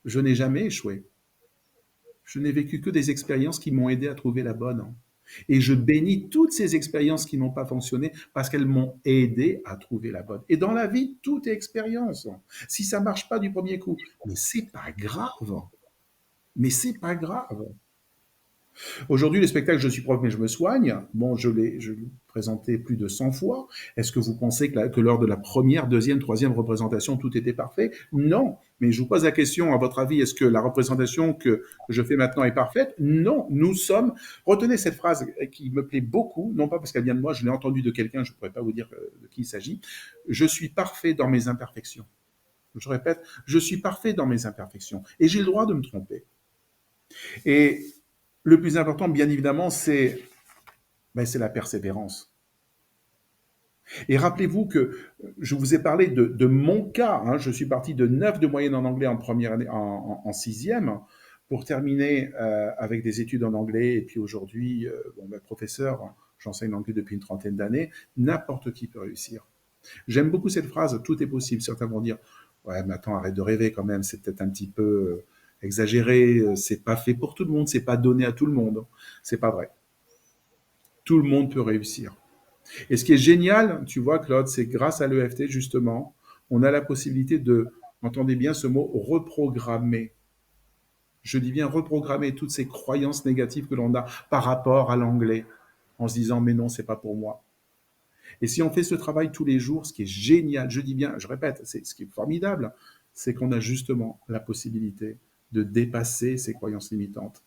Je n'ai jamais échoué. Je n'ai vécu que des expériences qui m'ont aidé à trouver la bonne. Et je bénis toutes ces expériences qui n'ont pas fonctionné parce qu'elles m'ont aidé à trouver la bonne. Et dans la vie, tout est expérience. Si ça marche pas du premier coup, mais c'est pas grave. Mais c'est pas grave. Aujourd'hui, le spectacle Je suis prof mais je me soigne, bon, je l'ai présenté plus de 100 fois. Est-ce que vous pensez que lors de la première, deuxième, troisième représentation, tout était parfait? Non. Mais je vous pose la question, à votre avis, est-ce que la représentation que je fais maintenant est parfaite? Non. Nous sommes, retenez cette phrase qui me plaît beaucoup, non pas parce qu'elle vient de moi, je l'ai entendue de quelqu'un, je ne pourrais pas vous dire de qui il s'agit. Je suis parfait dans mes imperfections. Je répète, je suis parfait dans mes imperfections. Et j'ai le droit de me tromper. Et le plus important, bien évidemment, c'est la persévérance. Et rappelez-vous que je vous ai parlé de mon cas. Hein, je suis parti de 9 de moyenne en anglais en première année, en sixième, pour terminer avec des études en anglais. Et puis aujourd'hui, professeur, j'enseigne l'anglais depuis une trentaine d'années. N'importe qui peut réussir. J'aime beaucoup cette phrase, tout est possible. Certains vont dire, ouais, mais attends, arrête de rêver quand même, c'est peut-être un petit peu exagéré, c'est pas fait pour tout le monde, c'est pas donné à tout le monde. C'est pas vrai. Tout le monde peut réussir. Et ce qui est génial, tu vois, Claude, c'est grâce à l'EFT, justement, on a la possibilité de, entendez bien ce mot, reprogrammer. Je dis bien reprogrammer toutes ces croyances négatives que l'on a par rapport à l'anglais, en se disant, mais non, c'est pas pour moi. Et si on fait ce travail tous les jours, ce qui est génial, je dis bien, je répète, c'est ce qui est formidable, c'est qu'on a justement la possibilité de dépasser ces croyances limitantes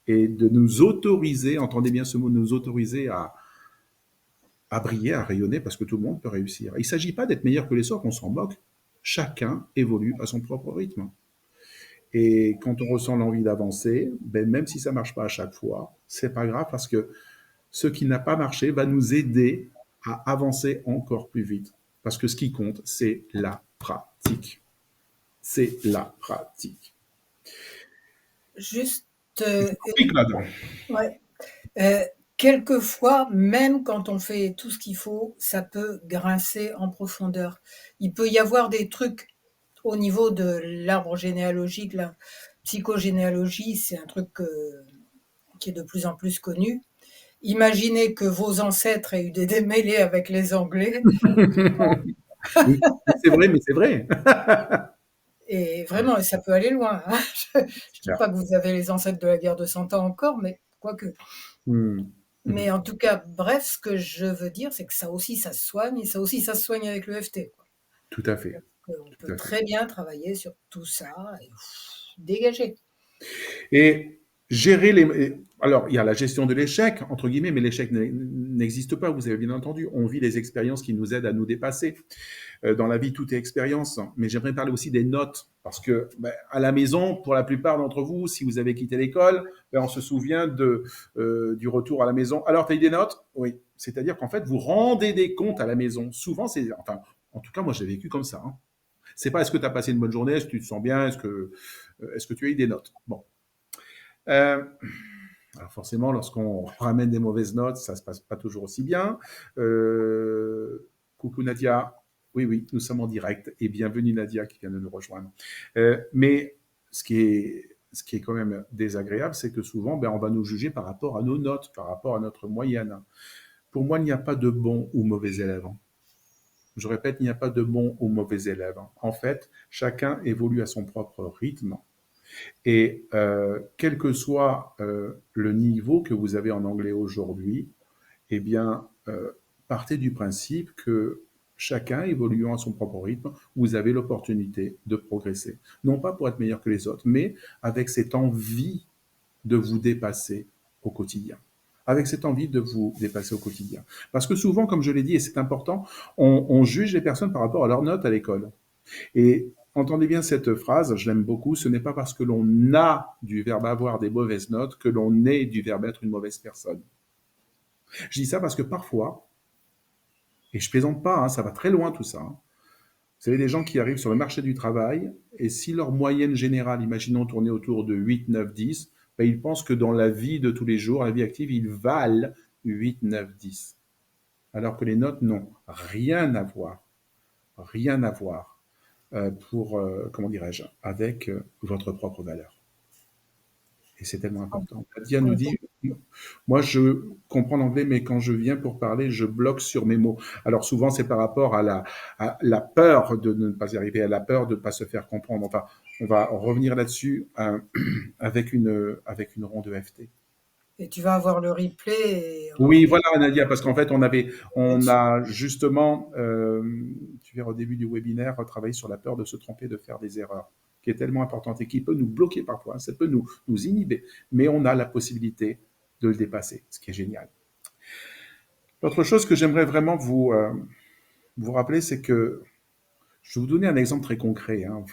et de nous autoriser, entendez bien ce mot, nous autoriser à briller, à rayonner, parce que tout le monde peut réussir. Il ne s'agit pas d'être meilleur que les autres, on s'en moque. Chacun évolue à son propre rythme. Et quand on ressent l'envie d'avancer, ben même si ça ne marche pas à chaque fois, c'est pas grave parce que ce qui n'a pas marché va nous aider à avancer encore plus vite. Parce que ce qui compte, c'est la pratique. C'est la pratique. Juste, Oui, Claude. ouais, quelquefois, même quand on fait tout ce qu'il faut, ça peut grincer en profondeur. Il peut y avoir des trucs au niveau de l'arbre généalogique, la psychogénéalogie, c'est un truc qui est de plus en plus connu. Imaginez que vos ancêtres aient eu des démêlés avec les Anglais. Oui, c'est vrai, mais c'est vrai. Et vraiment, ça peut aller loin. Hein. Je ne dis pas que vous avez les ancêtres de la guerre de 100 ans encore, mais quoique. Mais en tout cas, bref, ce que je veux dire, c'est que ça aussi, ça se soigne, et ça aussi, ça se soigne avec l'EFT. Tout à fait. On peut très bien travailler sur tout ça et dégager. Et gérer les. Alors, il y a la gestion de l'échec, entre guillemets, mais l'échec n'existe pas, vous avez bien entendu. On vit des expériences qui nous aident à nous dépasser. Dans la vie, tout est expérience. Mais j'aimerais parler aussi des notes, parce que à la maison, pour la plupart d'entre vous, si vous avez quitté l'école, on se souvient du retour à la maison. Alors, tu as eu des notes? Oui. C'est-à-dire qu'en fait, vous rendez des comptes à la maison. Souvent, c'est. Enfin, en tout cas, moi, j'ai vécu comme ça. Hein. C'est pas est-ce que tu as passé une bonne journée, est-ce que tu te sens bien, est-ce que tu as eu des notes? Bon. Alors forcément, lorsqu'on ramène des mauvaises notes, ça se passe pas toujours aussi bien. Coucou Nadia. Oui, oui, nous sommes en direct et bienvenue Nadia qui vient de nous rejoindre. Mais ce qui est quand même désagréable, c'est que souvent, on va nous juger par rapport à nos notes, par rapport à notre moyenne. Pour moi, il n'y a pas de bon ou mauvais élève. Je répète, il n'y a pas de bon ou mauvais élève. En fait, chacun évolue à son propre rythme. Et quel que soit le niveau que vous avez en anglais aujourd'hui, eh bien, partez du principe que chacun évoluant à son propre rythme, vous avez l'opportunité de progresser. Non pas pour être meilleur que les autres, mais avec cette envie de vous dépasser au quotidien. avec cette envie de vous dépasser au quotidien. Parce que souvent, comme je l'ai dit, et c'est important, on juge les personnes par rapport à leurs notes à l'école. Et entendez bien cette phrase, je l'aime beaucoup, ce n'est pas parce que l'on a du verbe avoir des mauvaises notes que l'on est du verbe être une mauvaise personne. Je dis ça parce que parfois, et je plaisante pas, hein, ça va très loin tout ça, hein. Vous savez, des gens qui arrivent sur le marché du travail, et si leur moyenne générale, imaginons tourner autour de 8, 9, 10, ben ils pensent que dans la vie de tous les jours, la vie active, ils valent 8, 9, 10. Alors que les notes n'ont rien à voir, rien à voir comment dirais-je, avec votre propre valeur. Et c'est tellement important. Nadia nous dit, moi je comprends l'anglais, mais quand je viens pour parler, je bloque sur mes mots. Alors souvent c'est par rapport à la peur de ne pas y arriver, à la peur de ne pas se faire comprendre. Enfin, on va revenir là-dessus avec une ronde EFT. Et tu vas avoir le replay et Oui, voilà Nadia, parce qu'en fait on a justement, tu verras au début du webinaire, travaillé sur la peur de se tromper, de faire des erreurs, qui est tellement importante et qui peut nous bloquer parfois, hein, ça peut nous inhiber, mais on a la possibilité de le dépasser, ce qui est génial. L'autre chose que j'aimerais vraiment vous rappeler, c'est que je vais vous donner un exemple très concret. Hein.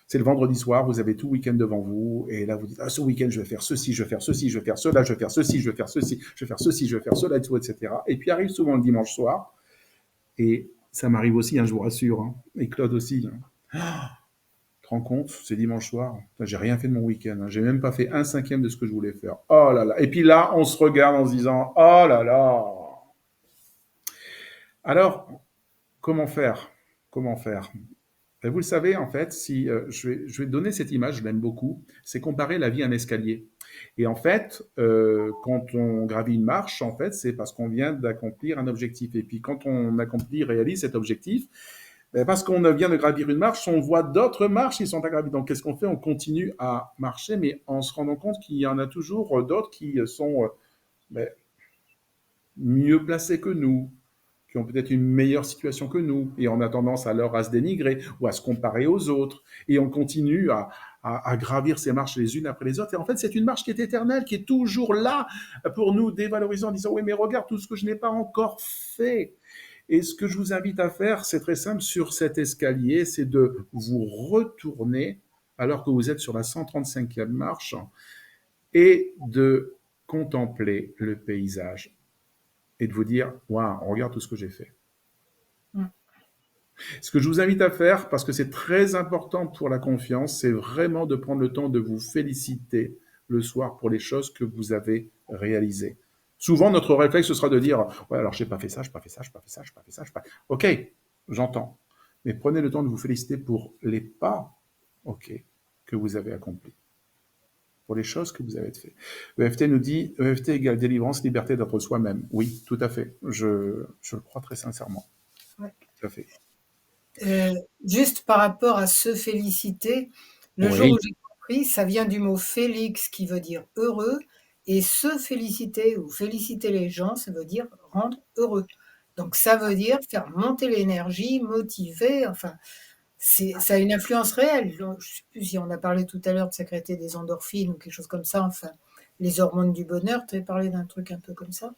C'est le vendredi soir, vous avez tout le week-end devant vous, et là vous dites, ah, ce week-end je vais faire ceci, je vais faire ceci, je vais faire cela, je vais faire ceci, je vais faire ceci, je vais faire ceci, je vais faire cela, etc. Et puis arrive souvent le dimanche soir, et ça m'arrive aussi, hein, je vous rassure, hein, et Claude aussi. Hein. Tu te rends compte, c'est dimanche soir, j'ai rien fait de mon week-end, hein, j'ai même pas fait 1/5 de ce que je voulais faire. Oh là là. Et puis là, on se regarde en se disant, oh là là. Alors, comment faire? Comment faire? Et vous le savez, en fait, si je vais donner cette image, je l'aime beaucoup, c'est comparer la vie à un escalier. Et en fait, quand on gravit une marche, en fait, c'est parce qu'on vient d'accomplir un objectif. Et puis, quand on accomplit, réalise cet objectif, parce qu'on vient de gravir une marche, on voit d'autres marches qui sont à gravir. Donc, qu'est-ce qu'on fait? On continue à marcher, mais en se rendant compte qu'il y en a toujours d'autres qui sont ben, mieux placés que nous, qui ont peut-être une meilleure situation que nous, et on a tendance alors à se dénigrer ou à se comparer aux autres, et on continue à gravir ces marches les unes après les autres, et en fait c'est une marche qui est éternelle, qui est toujours là pour nous dévaloriser en disant oui mais regarde tout ce que je n'ai pas encore fait. Et ce que je vous invite à faire, c'est très simple, sur cet escalier, c'est de vous retourner alors que vous êtes sur la 135e marche et de contempler le paysage et de vous dire waouh, regarde tout ce que j'ai fait. Ce que je vous invite à faire, parce que c'est très important pour la confiance, c'est vraiment de prendre le temps de vous féliciter le soir pour les choses que vous avez réalisées. Souvent, notre réflexe, ce sera de dire ouais, alors j'ai pas fait ça, j'ai pas fait ça, j'ai pas fait ça, j'ai pas fait ça, j'ai pas. Ok, j'entends. Mais prenez le temps de vous féliciter pour les pas, ok, que vous avez accomplis. Pour les choses que vous avez fait. EFT nous dit EFT égale délivrance, liberté d'être soi-même. Oui, tout à fait. Je le crois très sincèrement. ouais. Tout à fait. Juste par rapport à se féliciter, le jour Oui. où j'ai compris, ça vient du mot Félix qui veut dire heureux, et se féliciter ou féliciter les gens, ça veut dire rendre heureux. Donc ça veut dire faire monter l'énergie, motiver, enfin, ça a une influence réelle. Je ne sais plus si on a parlé tout à l'heure de sécréter des endorphines ou quelque chose comme ça, enfin, les hormones du bonheur, tu avais parlé d'un truc un peu comme ça.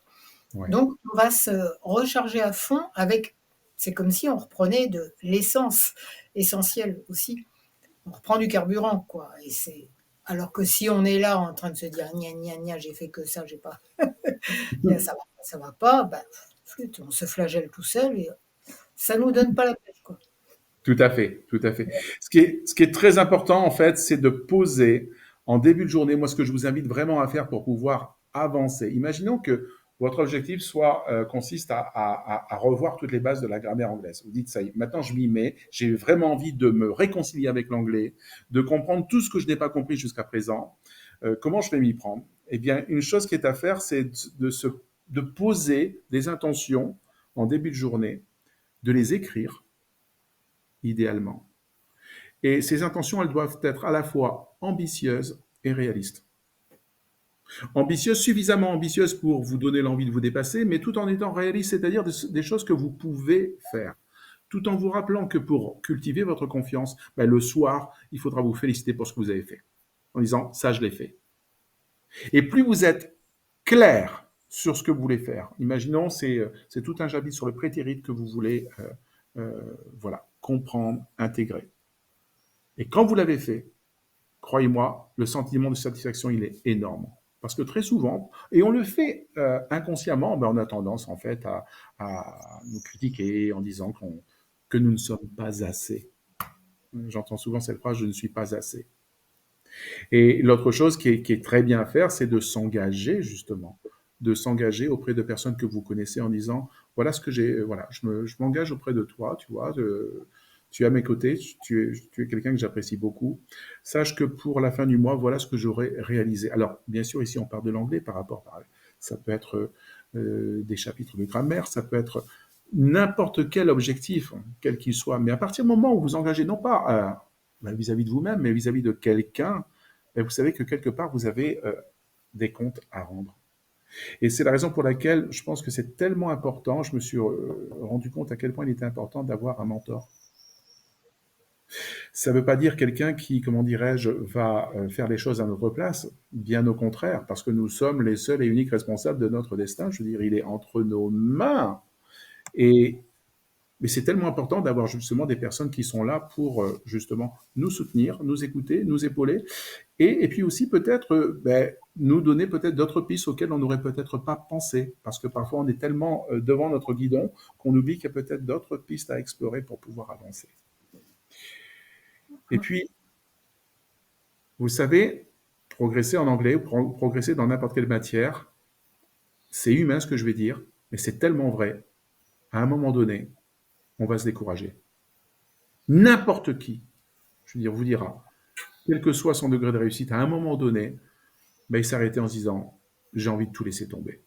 Ouais. Donc on va se recharger à fond avec, c'est comme si on reprenait de l'essence essentielle aussi. On reprend du carburant, quoi. Et c'est alors que si on est là en train de se dire gna gna gna, j'ai fait que ça, j'ai pas, ça va pas, ben, flûte, on se flagelle tout seul et ça nous donne pas la pêche, quoi. Tout à fait, tout à fait. Ce qui est très important, en fait, c'est de poser en début de journée, moi, ce que je vous invite vraiment à faire pour pouvoir avancer. Imaginons que votre objectif consiste à revoir toutes les bases de la grammaire anglaise. Vous dites, ça y est, maintenant je m'y mets, j'ai vraiment envie de me réconcilier avec l'anglais, de comprendre tout ce que je n'ai pas compris jusqu'à présent. Comment je vais m'y prendre? Eh bien, une chose qui est à faire, c'est de poser des intentions en début de journée, de les écrire idéalement. Et ces intentions, elles doivent être à la fois ambitieuses et réalistes. Ambitieuses, suffisamment ambitieuses pour vous donner l'envie de vous dépasser, mais tout en étant réaliste, c'est-à-dire des choses que vous pouvez faire. Tout en vous rappelant que pour cultiver votre confiance, ben, le soir, il faudra vous féliciter pour ce que vous avez fait. En disant, ça, je l'ai fait. Et plus vous êtes clair sur ce que vous voulez faire. Imaginons, c'est tout un chapitre sur le prétérit que vous voulez voilà, comprendre, intégrer. Et quand vous l'avez fait, croyez-moi, le sentiment de satisfaction, il est énorme. Parce que très souvent, et on le fait inconsciemment, ben on a tendance en fait à nous critiquer en disant que nous ne sommes pas assez. J'entends souvent cette phrase, je ne suis pas assez. Et l'autre chose qui est très bien à faire, c'est de s'engager justement, de s'engager auprès de personnes que vous connaissez en disant, voilà ce que j'ai, voilà, je m'engage auprès de toi, tu vois, tu es à mes côtés, tu es quelqu'un que j'apprécie beaucoup. Sache que pour la fin du mois, voilà ce que j'aurai réalisé. Alors, bien sûr, ici, on parle de l'anglais par rapport, ça peut être des chapitres de grammaire, ça peut être n'importe quel objectif, quel qu'il soit. Mais à partir du moment où vous engagez, non pas vis-à-vis de vous-même, mais vis-à-vis de quelqu'un, ben, vous savez que quelque part, vous avez des comptes à rendre. Et c'est la raison pour laquelle je pense que c'est tellement important. Je me suis rendu compte à quel point il était important d'avoir un mentor. Ça ne veut pas dire quelqu'un qui, comment dirais-je, va faire les choses à notre place, bien au contraire, parce que nous sommes les seuls et uniques responsables de notre destin. Je veux dire, il est entre nos mains. Et mais c'est tellement important d'avoir justement des personnes qui sont là pour justement nous soutenir, nous écouter, nous épauler, et puis aussi peut-être ben, nous donner peut-être d'autres pistes auxquelles on n'aurait peut-être pas pensé, parce que parfois on est tellement devant notre guidon qu'on oublie qu'il y a peut-être d'autres pistes à explorer pour pouvoir avancer. Et puis, vous savez, progresser en anglais ou progresser dans n'importe quelle matière, c'est humain ce que je vais dire, mais c'est tellement vrai. À un moment donné, on va se décourager. N'importe qui, je veux dire, vous dira, quel que soit son degré de réussite, à un moment donné, ben, il s'arrêtait en se disant, j'ai envie de tout laisser tomber.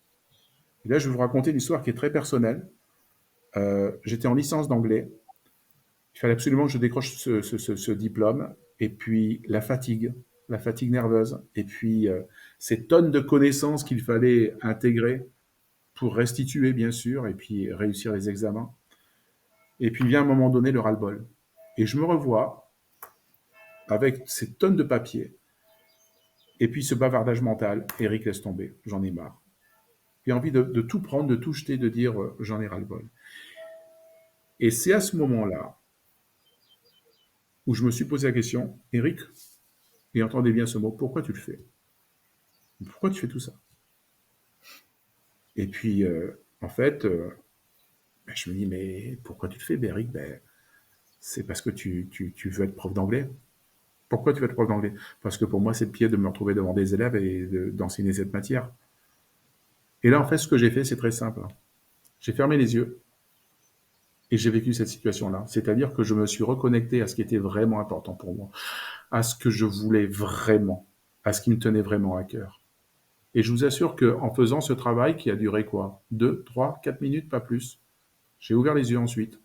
Et là, je vais vous raconter une histoire qui est très personnelle. J'étais en licence d'anglais. Il fallait absolument que je décroche ce diplôme. Et puis, la fatigue nerveuse, et puis ces tonnes de connaissances qu'il fallait intégrer pour restituer, bien sûr, et puis réussir les examens. Et puis vient à un moment donné le ras-le-bol. Et je me revois avec ces tonnes de papier, et puis ce bavardage mental, Eric, laisse tomber, j'en ai marre. J'ai envie de tout prendre, de tout jeter, de dire j'en ai ras-le-bol. Et c'est à ce moment-là où je me suis posé la question, Eric, et entendez bien ce mot, pourquoi tu le fais? Pourquoi tu fais tout ça? Et puis, en fait, ben, je me dis, mais pourquoi tu le fais, ben, Eric? Ben, c'est parce que tu veux être prof d'anglais. Pourquoi tu veux être prof d'anglais? Parce que pour moi, c'est le pied de me retrouver devant des élèves et d'enseigner cette matière. Et là, en fait, ce que j'ai fait, c'est très simple. J'ai fermé les yeux et j'ai vécu cette situation-là. C'est-à-dire que je me suis reconnecté à ce qui était vraiment important pour moi, à ce que je voulais vraiment, à ce qui me tenait vraiment à cœur. Et je vous assure qu'en faisant ce travail qui a duré quoi? 2, 3, 4 minutes, pas plus. J'ai ouvert les yeux ensuite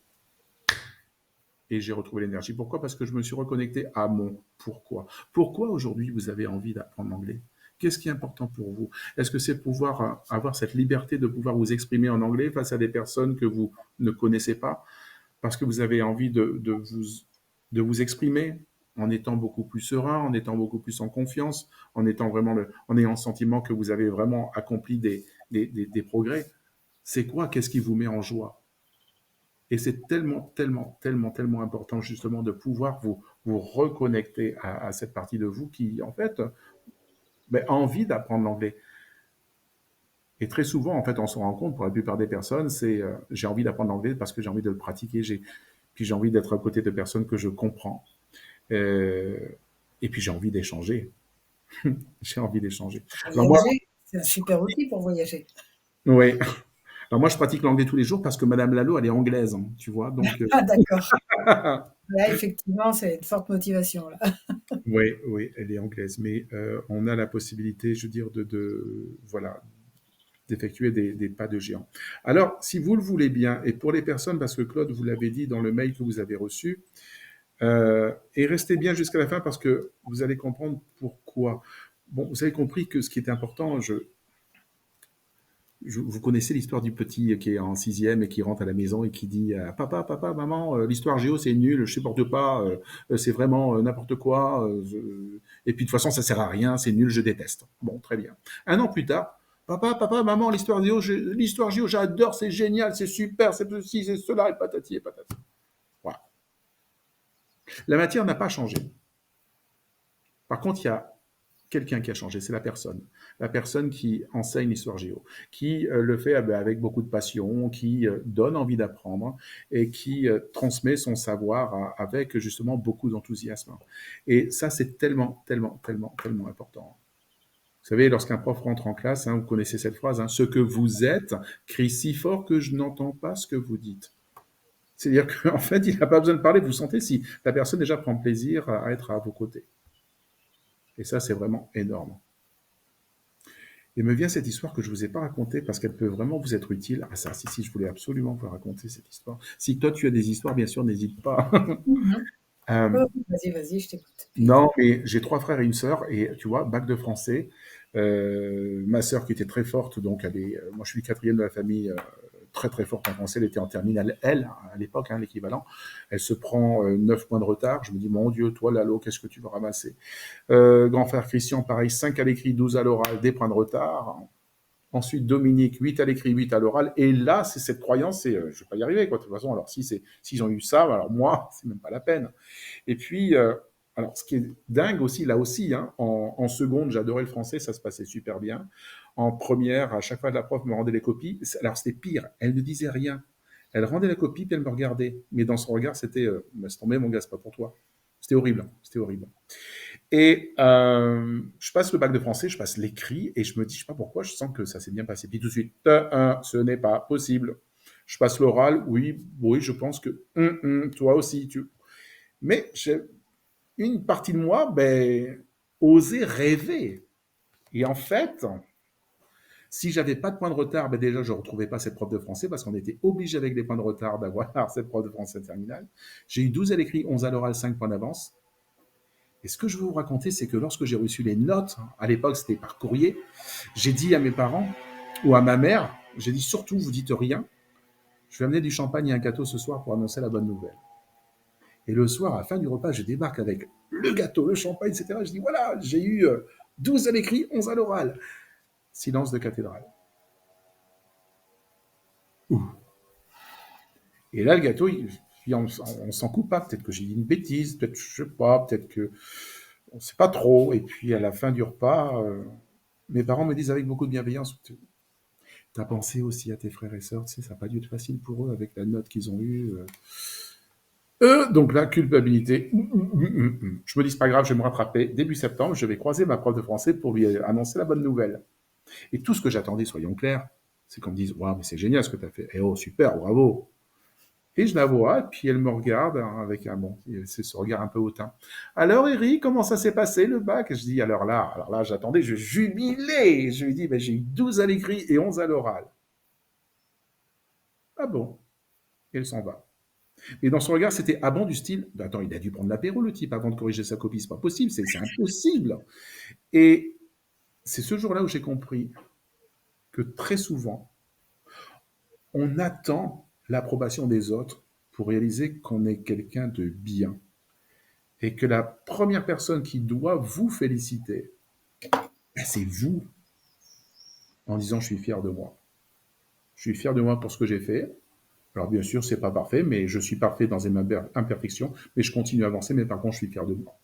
et j'ai retrouvé l'énergie. Pourquoi? Parce que je me suis reconnecté à mon pourquoi. Pourquoi aujourd'hui vous avez envie d'apprendre l'anglais? Qu'est-ce qui est important pour vous? Est-ce que c'est pouvoir avoir cette liberté de pouvoir vous exprimer en anglais face à des personnes que vous ne connaissez pas? Parce que vous avez envie de vous exprimer en étant beaucoup plus serein, en étant beaucoup plus en confiance, en étant vraiment en ayant le sentiment que vous avez vraiment accompli des progrès. C'est quoi? Qu'est-ce qui vous met en joie? Et c'est tellement, tellement, tellement, tellement important justement de pouvoir vous reconnecter à cette partie de vous qui, en fait, ben, a envie d'apprendre l'anglais. Et très souvent, en fait, on se rend compte, pour la plupart des personnes, c'est j'ai envie d'apprendre l'anglais parce que j'ai envie de le pratiquer, puis j'ai envie d'être à côté de personnes que je comprends. Euh, et puis j'ai envie d'échanger. J'ai envie d'échanger. Alors moi, Voyager, c'est un super outil pour voyager. ouais. Alors moi, je pratique l'anglais tous les jours parce que Madame Lalo, elle est anglaise, hein, tu vois. Donc, Ah d'accord. Là, effectivement, c'est une forte motivation là. oui, oui, elle est anglaise. Mais on a la possibilité, je veux dire, voilà, d'effectuer des pas de géant. Alors, si vous le voulez bien, et pour les personnes, parce que Claude, vous l'avez dit dans le mail que vous avez reçu, et restez bien jusqu'à la fin parce que vous allez comprendre pourquoi. Bon, vous avez compris que ce qui est important, vous connaissez l'histoire du petit qui est en sixième et qui rentre à la maison et qui dit papa, papa, maman, l'histoire géo c'est nul, je supporte pas, c'est vraiment n'importe quoi, et puis de toute façon ça sert à rien, c'est nul, je déteste. Bon, très bien. Un an plus tard, Papa, papa, maman, l'histoire géo, j'adore, c'est génial, c'est super, c'est ceci, c'est cela, et patati et patati. Voilà. La matière n'a pas changé. Par contre, il y a quelqu'un qui a changé, c'est la personne. La personne qui enseigne l'histoire géo, qui le fait avec beaucoup de passion, qui donne envie d'apprendre et qui transmet son savoir avec justement beaucoup d'enthousiasme. Et ça, c'est tellement, tellement, tellement, tellement important. Vous savez, lorsqu'un prof rentre en classe, hein, vous connaissez cette phrase, hein, ce que vous êtes crie si fort que je n'entends pas ce que vous dites. C'est-à-dire qu'en fait, il n'a pas besoin de parler, vous sentez si la personne déjà prend plaisir à être à vos côtés. Et ça, c'est vraiment énorme. Et me vient cette histoire que je ne vous ai pas racontée parce qu'elle peut vraiment vous être utile. Ah ça, si, je voulais absolument vous raconter cette histoire. Si toi, tu as des histoires, bien sûr, n'hésite pas. Mhm. Euh, Oh, vas-y, vas-y, je t'écoute. non, mais j'ai 3 frères et une sœur, et tu vois, bac de français. Ma sœur qui était très forte, donc moi je suis le 4e de la famille, très très forte en français, elle était en terminale L à l'époque, hein, l'équivalent. Elle se prend 9 points de retard. Je me dis, mon Dieu, toi Lalo, qu'est-ce que tu vas ramasser? Grand frère Christian, pareil, 5 à l'écrit, 12 à l'oral, des points de retard. Ensuite, Dominique, 8 à l'écrit, 8 à l'oral. Et là, c'est cette croyance, c'est je ne vais pas y arriver, quoi. De toute façon, alors s'ils ont eu ça, alors moi, c'est même pas la peine. Et puis, alors, ce qui est dingue aussi, là aussi, hein, en seconde, j'adorais le français, ça se passait super bien. En première, à chaque fois, la prof me rendait les copies. Alors, c'était pire, elle ne disait rien. Elle rendait la copie, puis elle me regardait. Mais dans son regard, c'était laisse tomber, mon gars, c'est pas pour toi. C'était horrible, hein, c'était horrible. Et je passe le bac de français, je passe l'écrit, et je me dis, je sais pas pourquoi, je sens que ça s'est bien passé. Puis tout de suite, ce n'est pas possible. Je passe l'oral, oui, oui, je pense que toi aussi, tu. Mais j'ai une partie de moi, ben, osait rêver. Et en fait, si j'avais pas de points de retard, ben déjà, je ne retrouvais pas cette prof de français parce qu'on était obligé avec des points de retard d'avoir cette prof de français terminale. J'ai eu 12 à l'écrit, 11 à l'oral, 5 points d'avance. Et ce que je veux vous raconter, c'est que lorsque j'ai reçu les notes, à l'époque c'était par courrier, j'ai dit à mes parents ou à ma mère, j'ai dit surtout, vous dites rien, je vais amener du champagne et un gâteau ce soir pour annoncer la bonne nouvelle. Et le soir, à la fin du repas, je débarque avec le gâteau, le champagne, etc. Je dis voilà, j'ai eu 12 à l'écrit, 11 à l'oral. Silence de cathédrale. Ouh. Et là, le gâteau, on s'en coupe pas. Peut-être que j'ai dit une bêtise, peut-être, je sais pas, peut-être que on ne sait pas trop. Et puis à la fin du repas, mes parents me disent avec beaucoup de bienveillance, t'as pensé aussi à tes frères et sœurs, tu sais, ça n'a pas dû être facile pour eux avec la note qu'ils ont eue. Donc la culpabilité. Je me dis, c'est pas grave, je vais me rattraper. Début septembre, je vais croiser ma prof de français pour lui annoncer la bonne nouvelle. Et tout ce que j'attendais, soyons clairs, c'est qu'on me dise, waouh, mais c'est génial ce que tu as fait. Eh oh, super, bravo. Et je la vois, et puis elle me regarde avec un bon, c'est ce regard un peu hautain. Alors Eric, comment ça s'est passé le bac? Je dis, alors là, j'attendais, je jubilais. Je lui dis, ben, j'ai eu 12 à l'écrit et 11 à l'oral. Ah bon? Et elle s'en va. Mais dans son regard, c'était ah bon du style, bah, attends, il a dû prendre l'apéro le type avant de corriger sa copie, c'est pas possible, c'est impossible. Et c'est ce jour-là où j'ai compris que très souvent, on attend l'approbation des autres pour réaliser qu'on est quelqu'un de bien. Et que la première personne qui doit vous féliciter, ben, c'est vous, en disant je suis fier de moi. Je suis fier de moi pour ce que j'ai fait. Alors bien sûr, c'est pas parfait, mais je suis parfait dans mes imperfections, mais je continue à avancer, mais par contre, je suis fier de moi.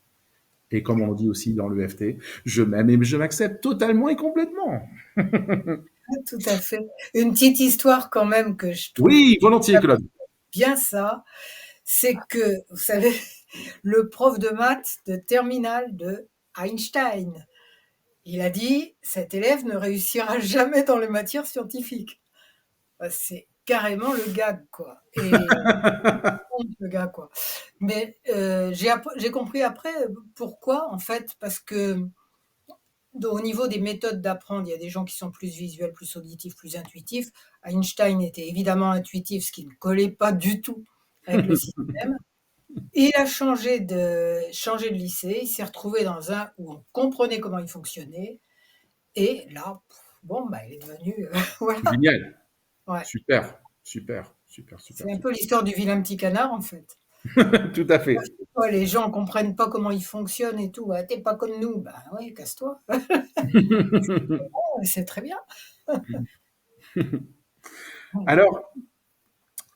Et comme on dit aussi dans l'EFT, je m'aime et je m'accepte totalement et complètement. Tout à fait. Une petite histoire quand même que je trouve Oui, volontiers que la. bien ça, c'est que, vous savez, le prof de maths de terminale de Einstein, il a dit, cet élève ne réussira jamais dans les matières scientifiques. C'est carrément le gag, quoi. Et le gars, quoi. Mais j'ai compris après pourquoi, en fait, parce que au niveau des méthodes d'apprendre, il y a des gens qui sont plus visuels, plus auditifs, plus intuitifs. Einstein était évidemment intuitif, ce qui ne collait pas du tout avec le système. Et il a changé de lycée, il s'est retrouvé dans un où on comprenait comment il fonctionnait. Et là, bon, bah, il est devenu. Voilà. Génial. Ouais. Super, super, super, super, C'est un peu super. l'histoire du vilain petit canard, en fait. Tout à fait. Ouais, les gens ne comprennent pas comment ils fonctionnent et tout. Ah, t'es pas comme nous. Ben oui, casse-toi. mais c'est très bien. Alors,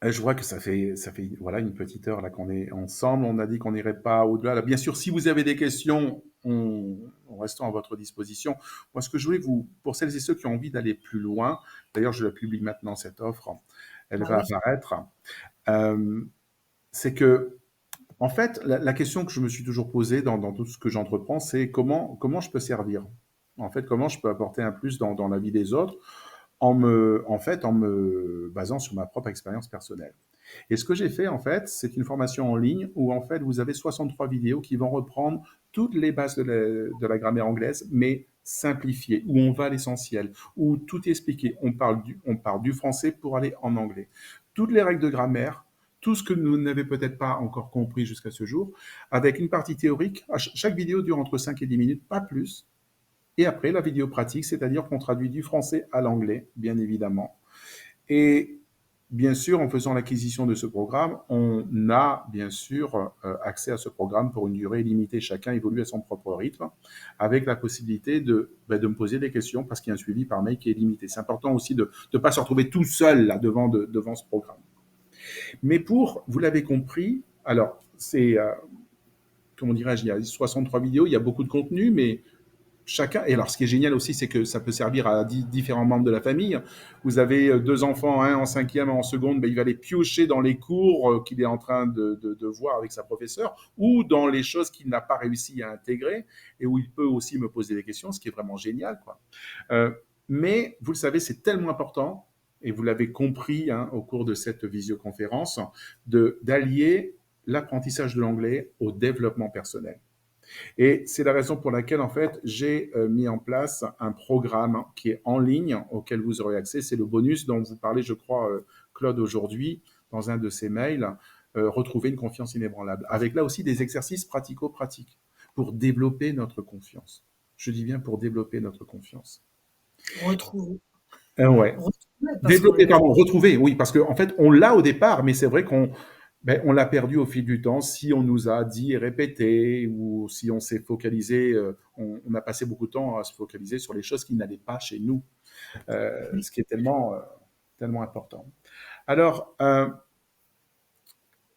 je vois que ça fait voilà une petite heure là qu'on est ensemble. On a dit qu'on n'irait pas au-delà. Là, bien sûr, si vous avez des questions, on reste à votre disposition. Moi, ce que je voulais vous, pour celles et ceux qui ont envie d'aller plus loin, d'ailleurs, je la publie maintenant cette offre, elle Ah va oui, apparaître. euh, c'est que en fait, la question que je me suis toujours posée dans tout ce que j'entreprends, c'est comment je peux servir. En fait, comment je peux apporter un plus dans la vie des autres en me basant sur ma propre expérience personnelle. Et ce que j'ai fait, en fait, c'est une formation en ligne où, en fait, vous avez 63 vidéos qui vont reprendre toutes les bases de la grammaire anglaise, mais simplifiées, où on va à l'essentiel, où tout est expliqué. On part du français pour aller en anglais. Toutes les règles de grammaire, tout ce que vous n'avez peut-être pas encore compris jusqu'à ce jour, avec une partie théorique. Chaque vidéo dure entre 5 et 10 minutes, pas plus. Et après, la vidéo pratique, c'est-à-dire qu'on traduit du français à l'anglais, bien évidemment. Et bien sûr, en faisant l'acquisition de ce programme, on a bien sûr accès à ce programme pour une durée limitée. Chacun évolue à son propre rythme, avec la possibilité de me poser des questions parce qu'il y a un suivi par mail qui est limité. C'est important aussi de ne pas se retrouver tout seul là devant ce programme. Mais vous l'avez compris, alors c'est, comment dirais-je, il y a 63 vidéos, il y a beaucoup de contenu, mais chacun. Et alors, ce qui est génial aussi, c'est que ça peut servir à différents membres de la famille. Vous avez deux enfants, un en cinquième, un en seconde, ben, il va les piocher dans les cours qu'il est en train de voir avec sa professeure ou dans les choses qu'il n'a pas réussi à intégrer et où il peut aussi me poser des questions, ce qui est vraiment génial, quoi. Euh, mais vous le savez, c'est tellement important, et vous l'avez compris hein, au cours de cette visioconférence, d'allier l'apprentissage de l'anglais au développement personnel. Et c'est la raison pour laquelle, en fait, j'ai mis en place un programme qui est en ligne, auquel vous aurez accès. C'est le bonus dont vous parlez, je crois, Claude, aujourd'hui, dans un de ses mails, retrouver une confiance inébranlable. Avec là aussi des exercices pratico-pratiques pour développer notre confiance. Je dis bien pour développer notre confiance. retrouver, Ouais. retrouver parce qu'on Développer, l'a. pardon, retrouver, oui, parce qu'en fait, on l'a au départ, mais c'est vrai on l'a perdu au fil du temps si on nous a dit et répété ou si on s'est focalisé, on a passé beaucoup de temps à se focaliser sur les choses qui n'allaient pas chez nous, ce qui est tellement important. Alors,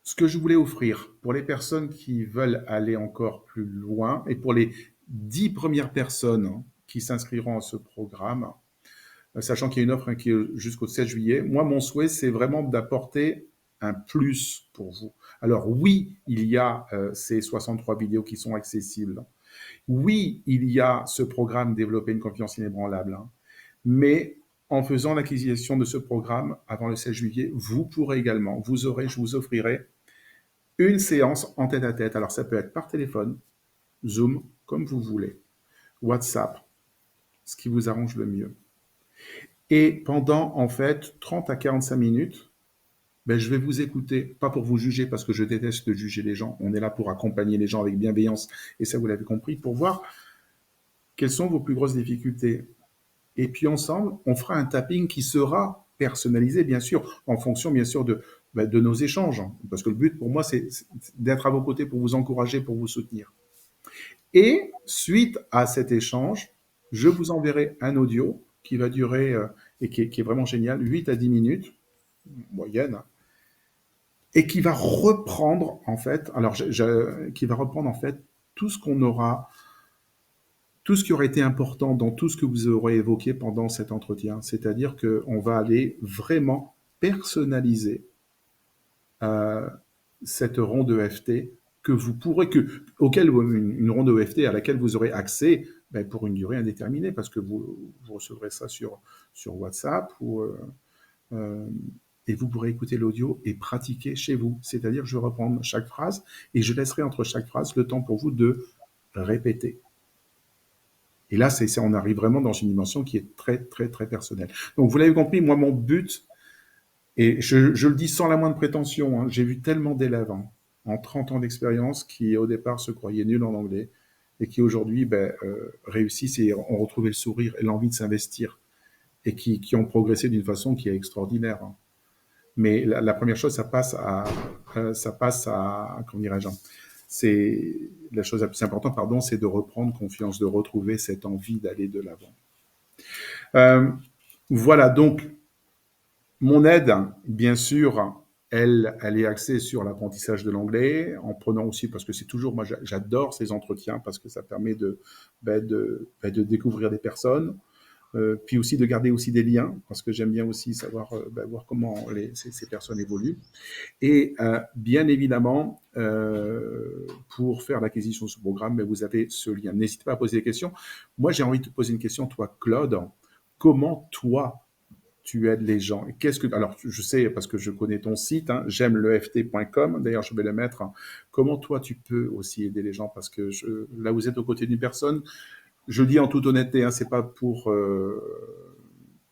ce que je voulais offrir pour les personnes qui veulent aller encore plus loin et pour les 10 premières personnes qui s'inscriront à ce programme, sachant qu'il y a une offre hein, qui est jusqu'au 16 juillet. Moi, mon souhait, c'est vraiment d'apporter un plus pour vous. Alors oui, il y a ces 63 vidéos qui sont accessibles. Oui, il y a ce programme Développer une confiance inébranlable. Hein. Mais en faisant l'acquisition de ce programme avant le 16 juillet, vous pourrez également, je vous offrirai une séance en tête-à-tête. Alors ça peut être par téléphone, Zoom, comme vous voulez, WhatsApp, ce qui vous arrange le mieux. Et pendant, en fait, 30 à 45 minutes, ben, je vais vous écouter, pas pour vous juger, parce que je déteste juger les gens. On est là pour accompagner les gens avec bienveillance, et ça, vous l'avez compris, pour voir quelles sont vos plus grosses difficultés. Et puis, ensemble, on fera un tapping qui sera personnalisé, bien sûr, en fonction, bien sûr, de nos échanges. Parce que le but, pour moi, c'est d'être à vos côtés pour vous encourager, pour vous soutenir. Et suite à cet échange, je vous enverrai un audio qui va durer, et qui est vraiment génial, 8 à 10 minutes, moyenne, et qui va reprendre, en fait, qui va reprendre, en fait, tout ce qu'on aura, tout ce qui aurait été important dans tout ce que vous aurez évoqué pendant cet entretien. C'est-à-dire qu'on va aller vraiment personnaliser euh, cette ronde EFT auquel une ronde EFT à laquelle vous aurez accès ben, pour une durée indéterminée, parce que vous recevrez ça sur WhatsApp euh, et vous pourrez écouter l'audio et pratiquer chez vous. C'est-à-dire, je vais reprendre chaque phrase et je laisserai entre chaque phrase le temps pour vous de répéter. Et là, on arrive vraiment dans une dimension qui est très, très, très personnelle. Donc, vous l'avez compris, moi, mon but, et je le dis sans la moindre prétention, hein, j'ai vu tellement d'élèves hein, en 30 ans d'expérience qui, au départ, se croyaient nuls en anglais et qui, aujourd'hui, réussissent et ont retrouvé le sourire et l'envie de s'investir et qui ont progressé d'une façon qui est extraordinaire. Hein. Mais la première chose, comment dirais-je, c'est la chose la plus importante, pardon, c'est de reprendre confiance, de retrouver cette envie d'aller de l'avant. Euh, voilà, donc mon aide, bien sûr, elle est axée sur l'apprentissage de l'anglais, en prenant aussi, parce que c'est toujours, moi j'adore ces entretiens, parce que ça permet de découvrir des personnes, puis aussi de garder aussi des liens, parce que j'aime bien aussi savoir, voir comment ces personnes évoluent. Et bien évidemment, pour faire l'acquisition de ce programme, vous avez ce lien. N'hésitez pas à poser des questions. Moi, j'ai envie de te poser une question, toi, Claude. Comment toi, tu aides les gens? Alors, je sais, parce que je connais ton site, hein, j'aime left.com. D'ailleurs, je vais le mettre. Comment toi, tu peux aussi aider les gens? Parce que là, vous êtes aux côtés d'une personne. Je dis en toute honnêteté, hein, c'est pas pour,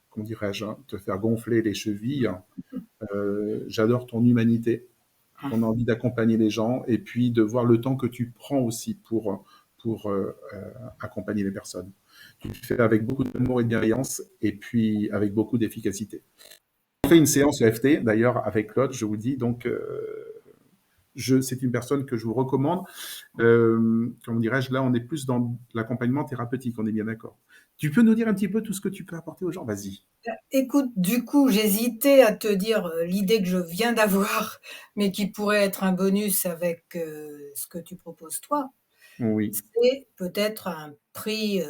comment dirais-je, hein, te faire gonfler les chevilles. J'adore ton humanité, ton envie d'accompagner les gens et puis de voir le temps que tu prends aussi pour accompagner les personnes. Tu le fais avec beaucoup d'amour et de bienveillance et puis avec beaucoup d'efficacité. On fait une séance EFT d'ailleurs avec Claude, je vous dis, donc c'est une personne que je vous recommande. Comment dirais-je, là on est plus dans l'accompagnement thérapeutique, on est bien d'accord. Tu peux nous dire un petit peu tout ce que tu peux apporter aux gens? Vas-y. Écoute, du coup, j'hésitais à te dire l'idée que je viens d'avoir, mais qui pourrait être un bonus avec ce que tu proposes toi. Oui. C'est peut-être un prix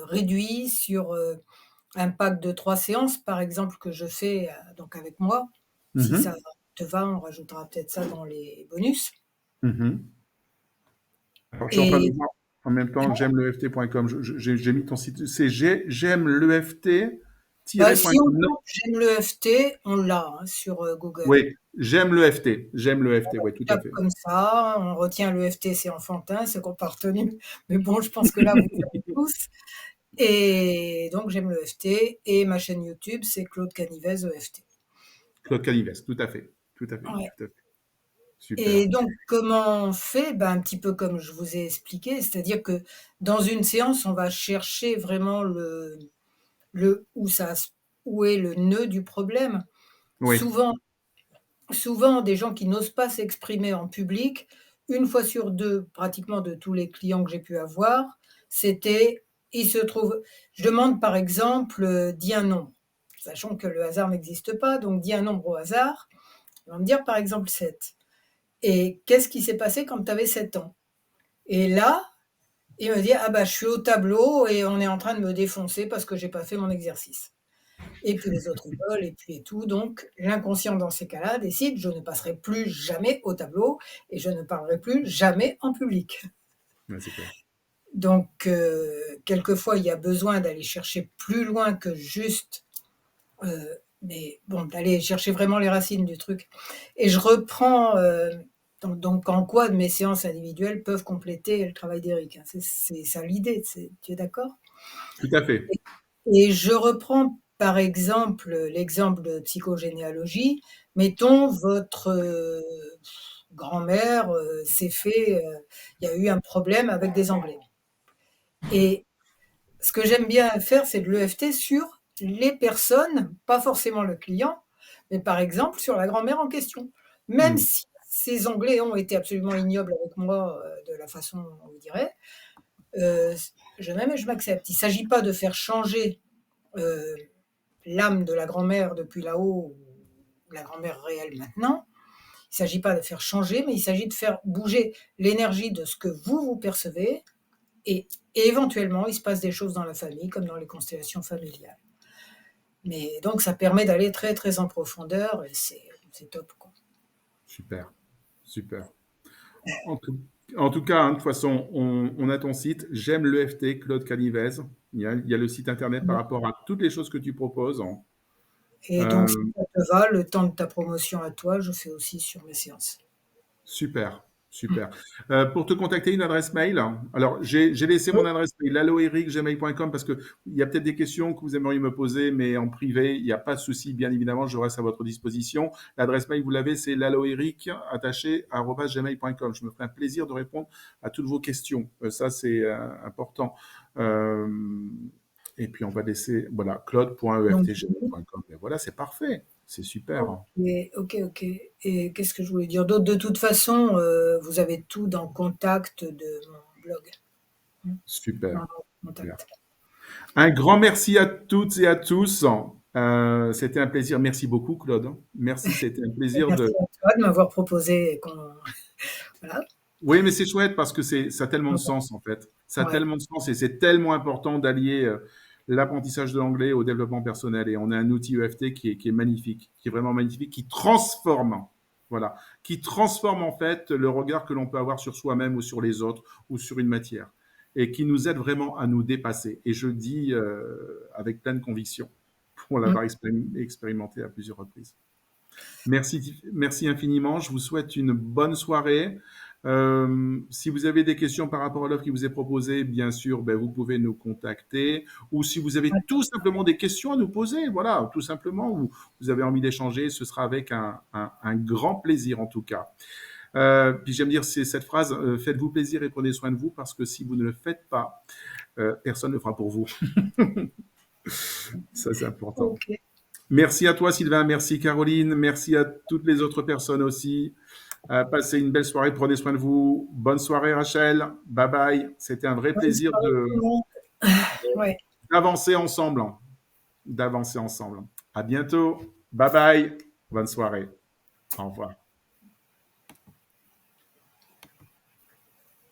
réduit sur un pack de 3 séances, par exemple, que je fais donc avec moi. Si ça Mhm. te va, on rajoutera peut-être ça dans les bonus. Mhm. Alors, je suis en train de Et voir en même temps, j'aime left.com. J'ai mis ton site. C'est j'aime si on left-.com. Non. tape j'aime le FT, on l'a hein, sur Google. Oui, j'aime le FT. J'aime le FT. Oui, On tout à tape fait. comme ça, on retient le FT, c'est enfantin, c'est qu'on pas retenu. Mais bon, je pense que là, vous savez tous. Et donc, j'aime le FT. Et ma chaîne YouTube, c'est Claude Canivez EFT. Claude Canives, tout à fait. Tout à fait. Ouais. Tout à fait. Super. Et donc, comment on fait? Ben, un petit peu comme je vous ai expliqué, c'est-à-dire que dans une séance, on va chercher vraiment où où est le nœud du problème. Oui. Souvent, souvent, des gens qui n'osent pas s'exprimer en public, une fois sur deux, pratiquement de tous les clients que j'ai pu avoir, c'était, il se trouve, je demande par exemple, dis un nombre, sachant que le hasard n'existe pas, donc dis un nombre au hasard. Ils vont me dire par exemple 7. Et qu'est-ce qui s'est passé quand tu avais 7 ans? Et là, il me dit, ah bah je suis au tableau et on est en train de me défoncer parce que j'ai pas fait mon exercice. Et puis les autres rigolent et puis et tout. Donc l'inconscient dans ces cas-là décide, je ne passerai plus jamais au tableau et je ne parlerai plus jamais en public. Ouais, c'est clair. Donc quelquefois il y a besoin d'aller chercher plus loin que juste, mais bon, d'aller chercher vraiment les racines du truc. Et je reprends, donc en quoi mes séances individuelles peuvent compléter le travail d'Éric, hein. C'est ça l'idée, tu es d'accord? Tout à fait. Et je reprends par exemple l'exemple de psychogénéalogie. Mettons votre grand-mère s'est fait, il y a eu un problème avec des Anglais. Et ce que j'aime bien faire, c'est de l'EFT sur les personnes, pas forcément le client, mais par exemple sur la grand-mère en question. Même Mm. si ces Anglais ont été absolument ignobles avec moi de la façon, on vous dirait, euh, je m'aime et je m'accepte. Il ne s'agit pas de faire changer euh, l'âme de la grand-mère depuis là-haut, ou la grand-mère réelle maintenant. Il ne s'agit pas de faire changer, mais il s'agit de faire bouger l'énergie de ce que vous percevez, et éventuellement, il se passe des choses dans la famille, comme dans les constellations familiales. Mais donc, ça permet d'aller très, très en profondeur, et c'est top, quoi. Super. Super. En tout, en tout cas, hein, de toute façon, on a ton site. J'aime le FT, Claude Canivez. Il y a le site internet par rapport à toutes les choses que tu proposes. Et donc, si Euh, ça te va, le temps de ta promotion à toi, je fais aussi sur mes séances. Super, super. Pour te contacter, une adresse mail. Alors, j'ai laissé mon adresse mail, laloeric@gmail.com, parce qu'il y a peut-être des questions que vous aimeriez me poser, mais en privé, il n'y a pas de souci, bien évidemment, je reste à votre disposition. L'adresse mail, vous l'avez, c'est laloeric@gmail.com. Je me ferai un plaisir de répondre à toutes vos questions. Ça, c'est important. Euh, et puis, on va laisser, voilà, Donc, claude.eftgmail.com. Et voilà, c'est parfait. C'est super. ok. Et qu'est-ce que je voulais dire d'autre? De toute façon, vous avez tout dans le contact de mon blog. Dans Super. le Super. contact. Un grand merci à toutes et à tous. C'était un plaisir. Merci beaucoup, Claude. Merci, c'était un plaisir de. Merci à toi de m'avoir proposé qu'on voilà, Oui, mais c'est chouette parce que ça a tellement de enfin, sens, en fait. Ça a ouais. tellement de sens et c'est tellement important d'allier l'apprentissage de l'anglais au développement personnel. Et on a un outil EFT qui est magnifique, qui est vraiment magnifique, qui transforme, voilà, qui transforme en fait le regard que l'on peut avoir sur soi-même ou sur les autres ou sur une matière et qui nous aide vraiment à nous dépasser. Et je le dis avec pleine conviction pour Mmh. l'avoir expérimenté à plusieurs reprises. Merci, merci infiniment. Je vous souhaite une bonne soirée. Si vous avez des questions par rapport à l'offre qui vous est proposée, bien sûr, ben, vous pouvez nous contacter. Ou si vous avez tout simplement des questions à nous poser, voilà, tout simplement, ou vous avez envie d'échanger, ce sera avec un grand plaisir en tout cas. Puis j'aime dire cette phrase, faites-vous plaisir et prenez soin de vous, parce que si vous ne le faites pas, personne ne le fera pour vous. Ça, c'est important. OK. Merci à toi, Sylvain. Merci, Caroline. Merci à toutes les autres personnes aussi. Passez une belle soirée. Prenez soin de vous. Bonne soirée, Rachel. Bye bye. C'était un vrai Bonne plaisir soirée tout le monde. Ouais. d'avancer ensemble. D'avancer ensemble. À bientôt. Bye bye. Bonne soirée. Au revoir.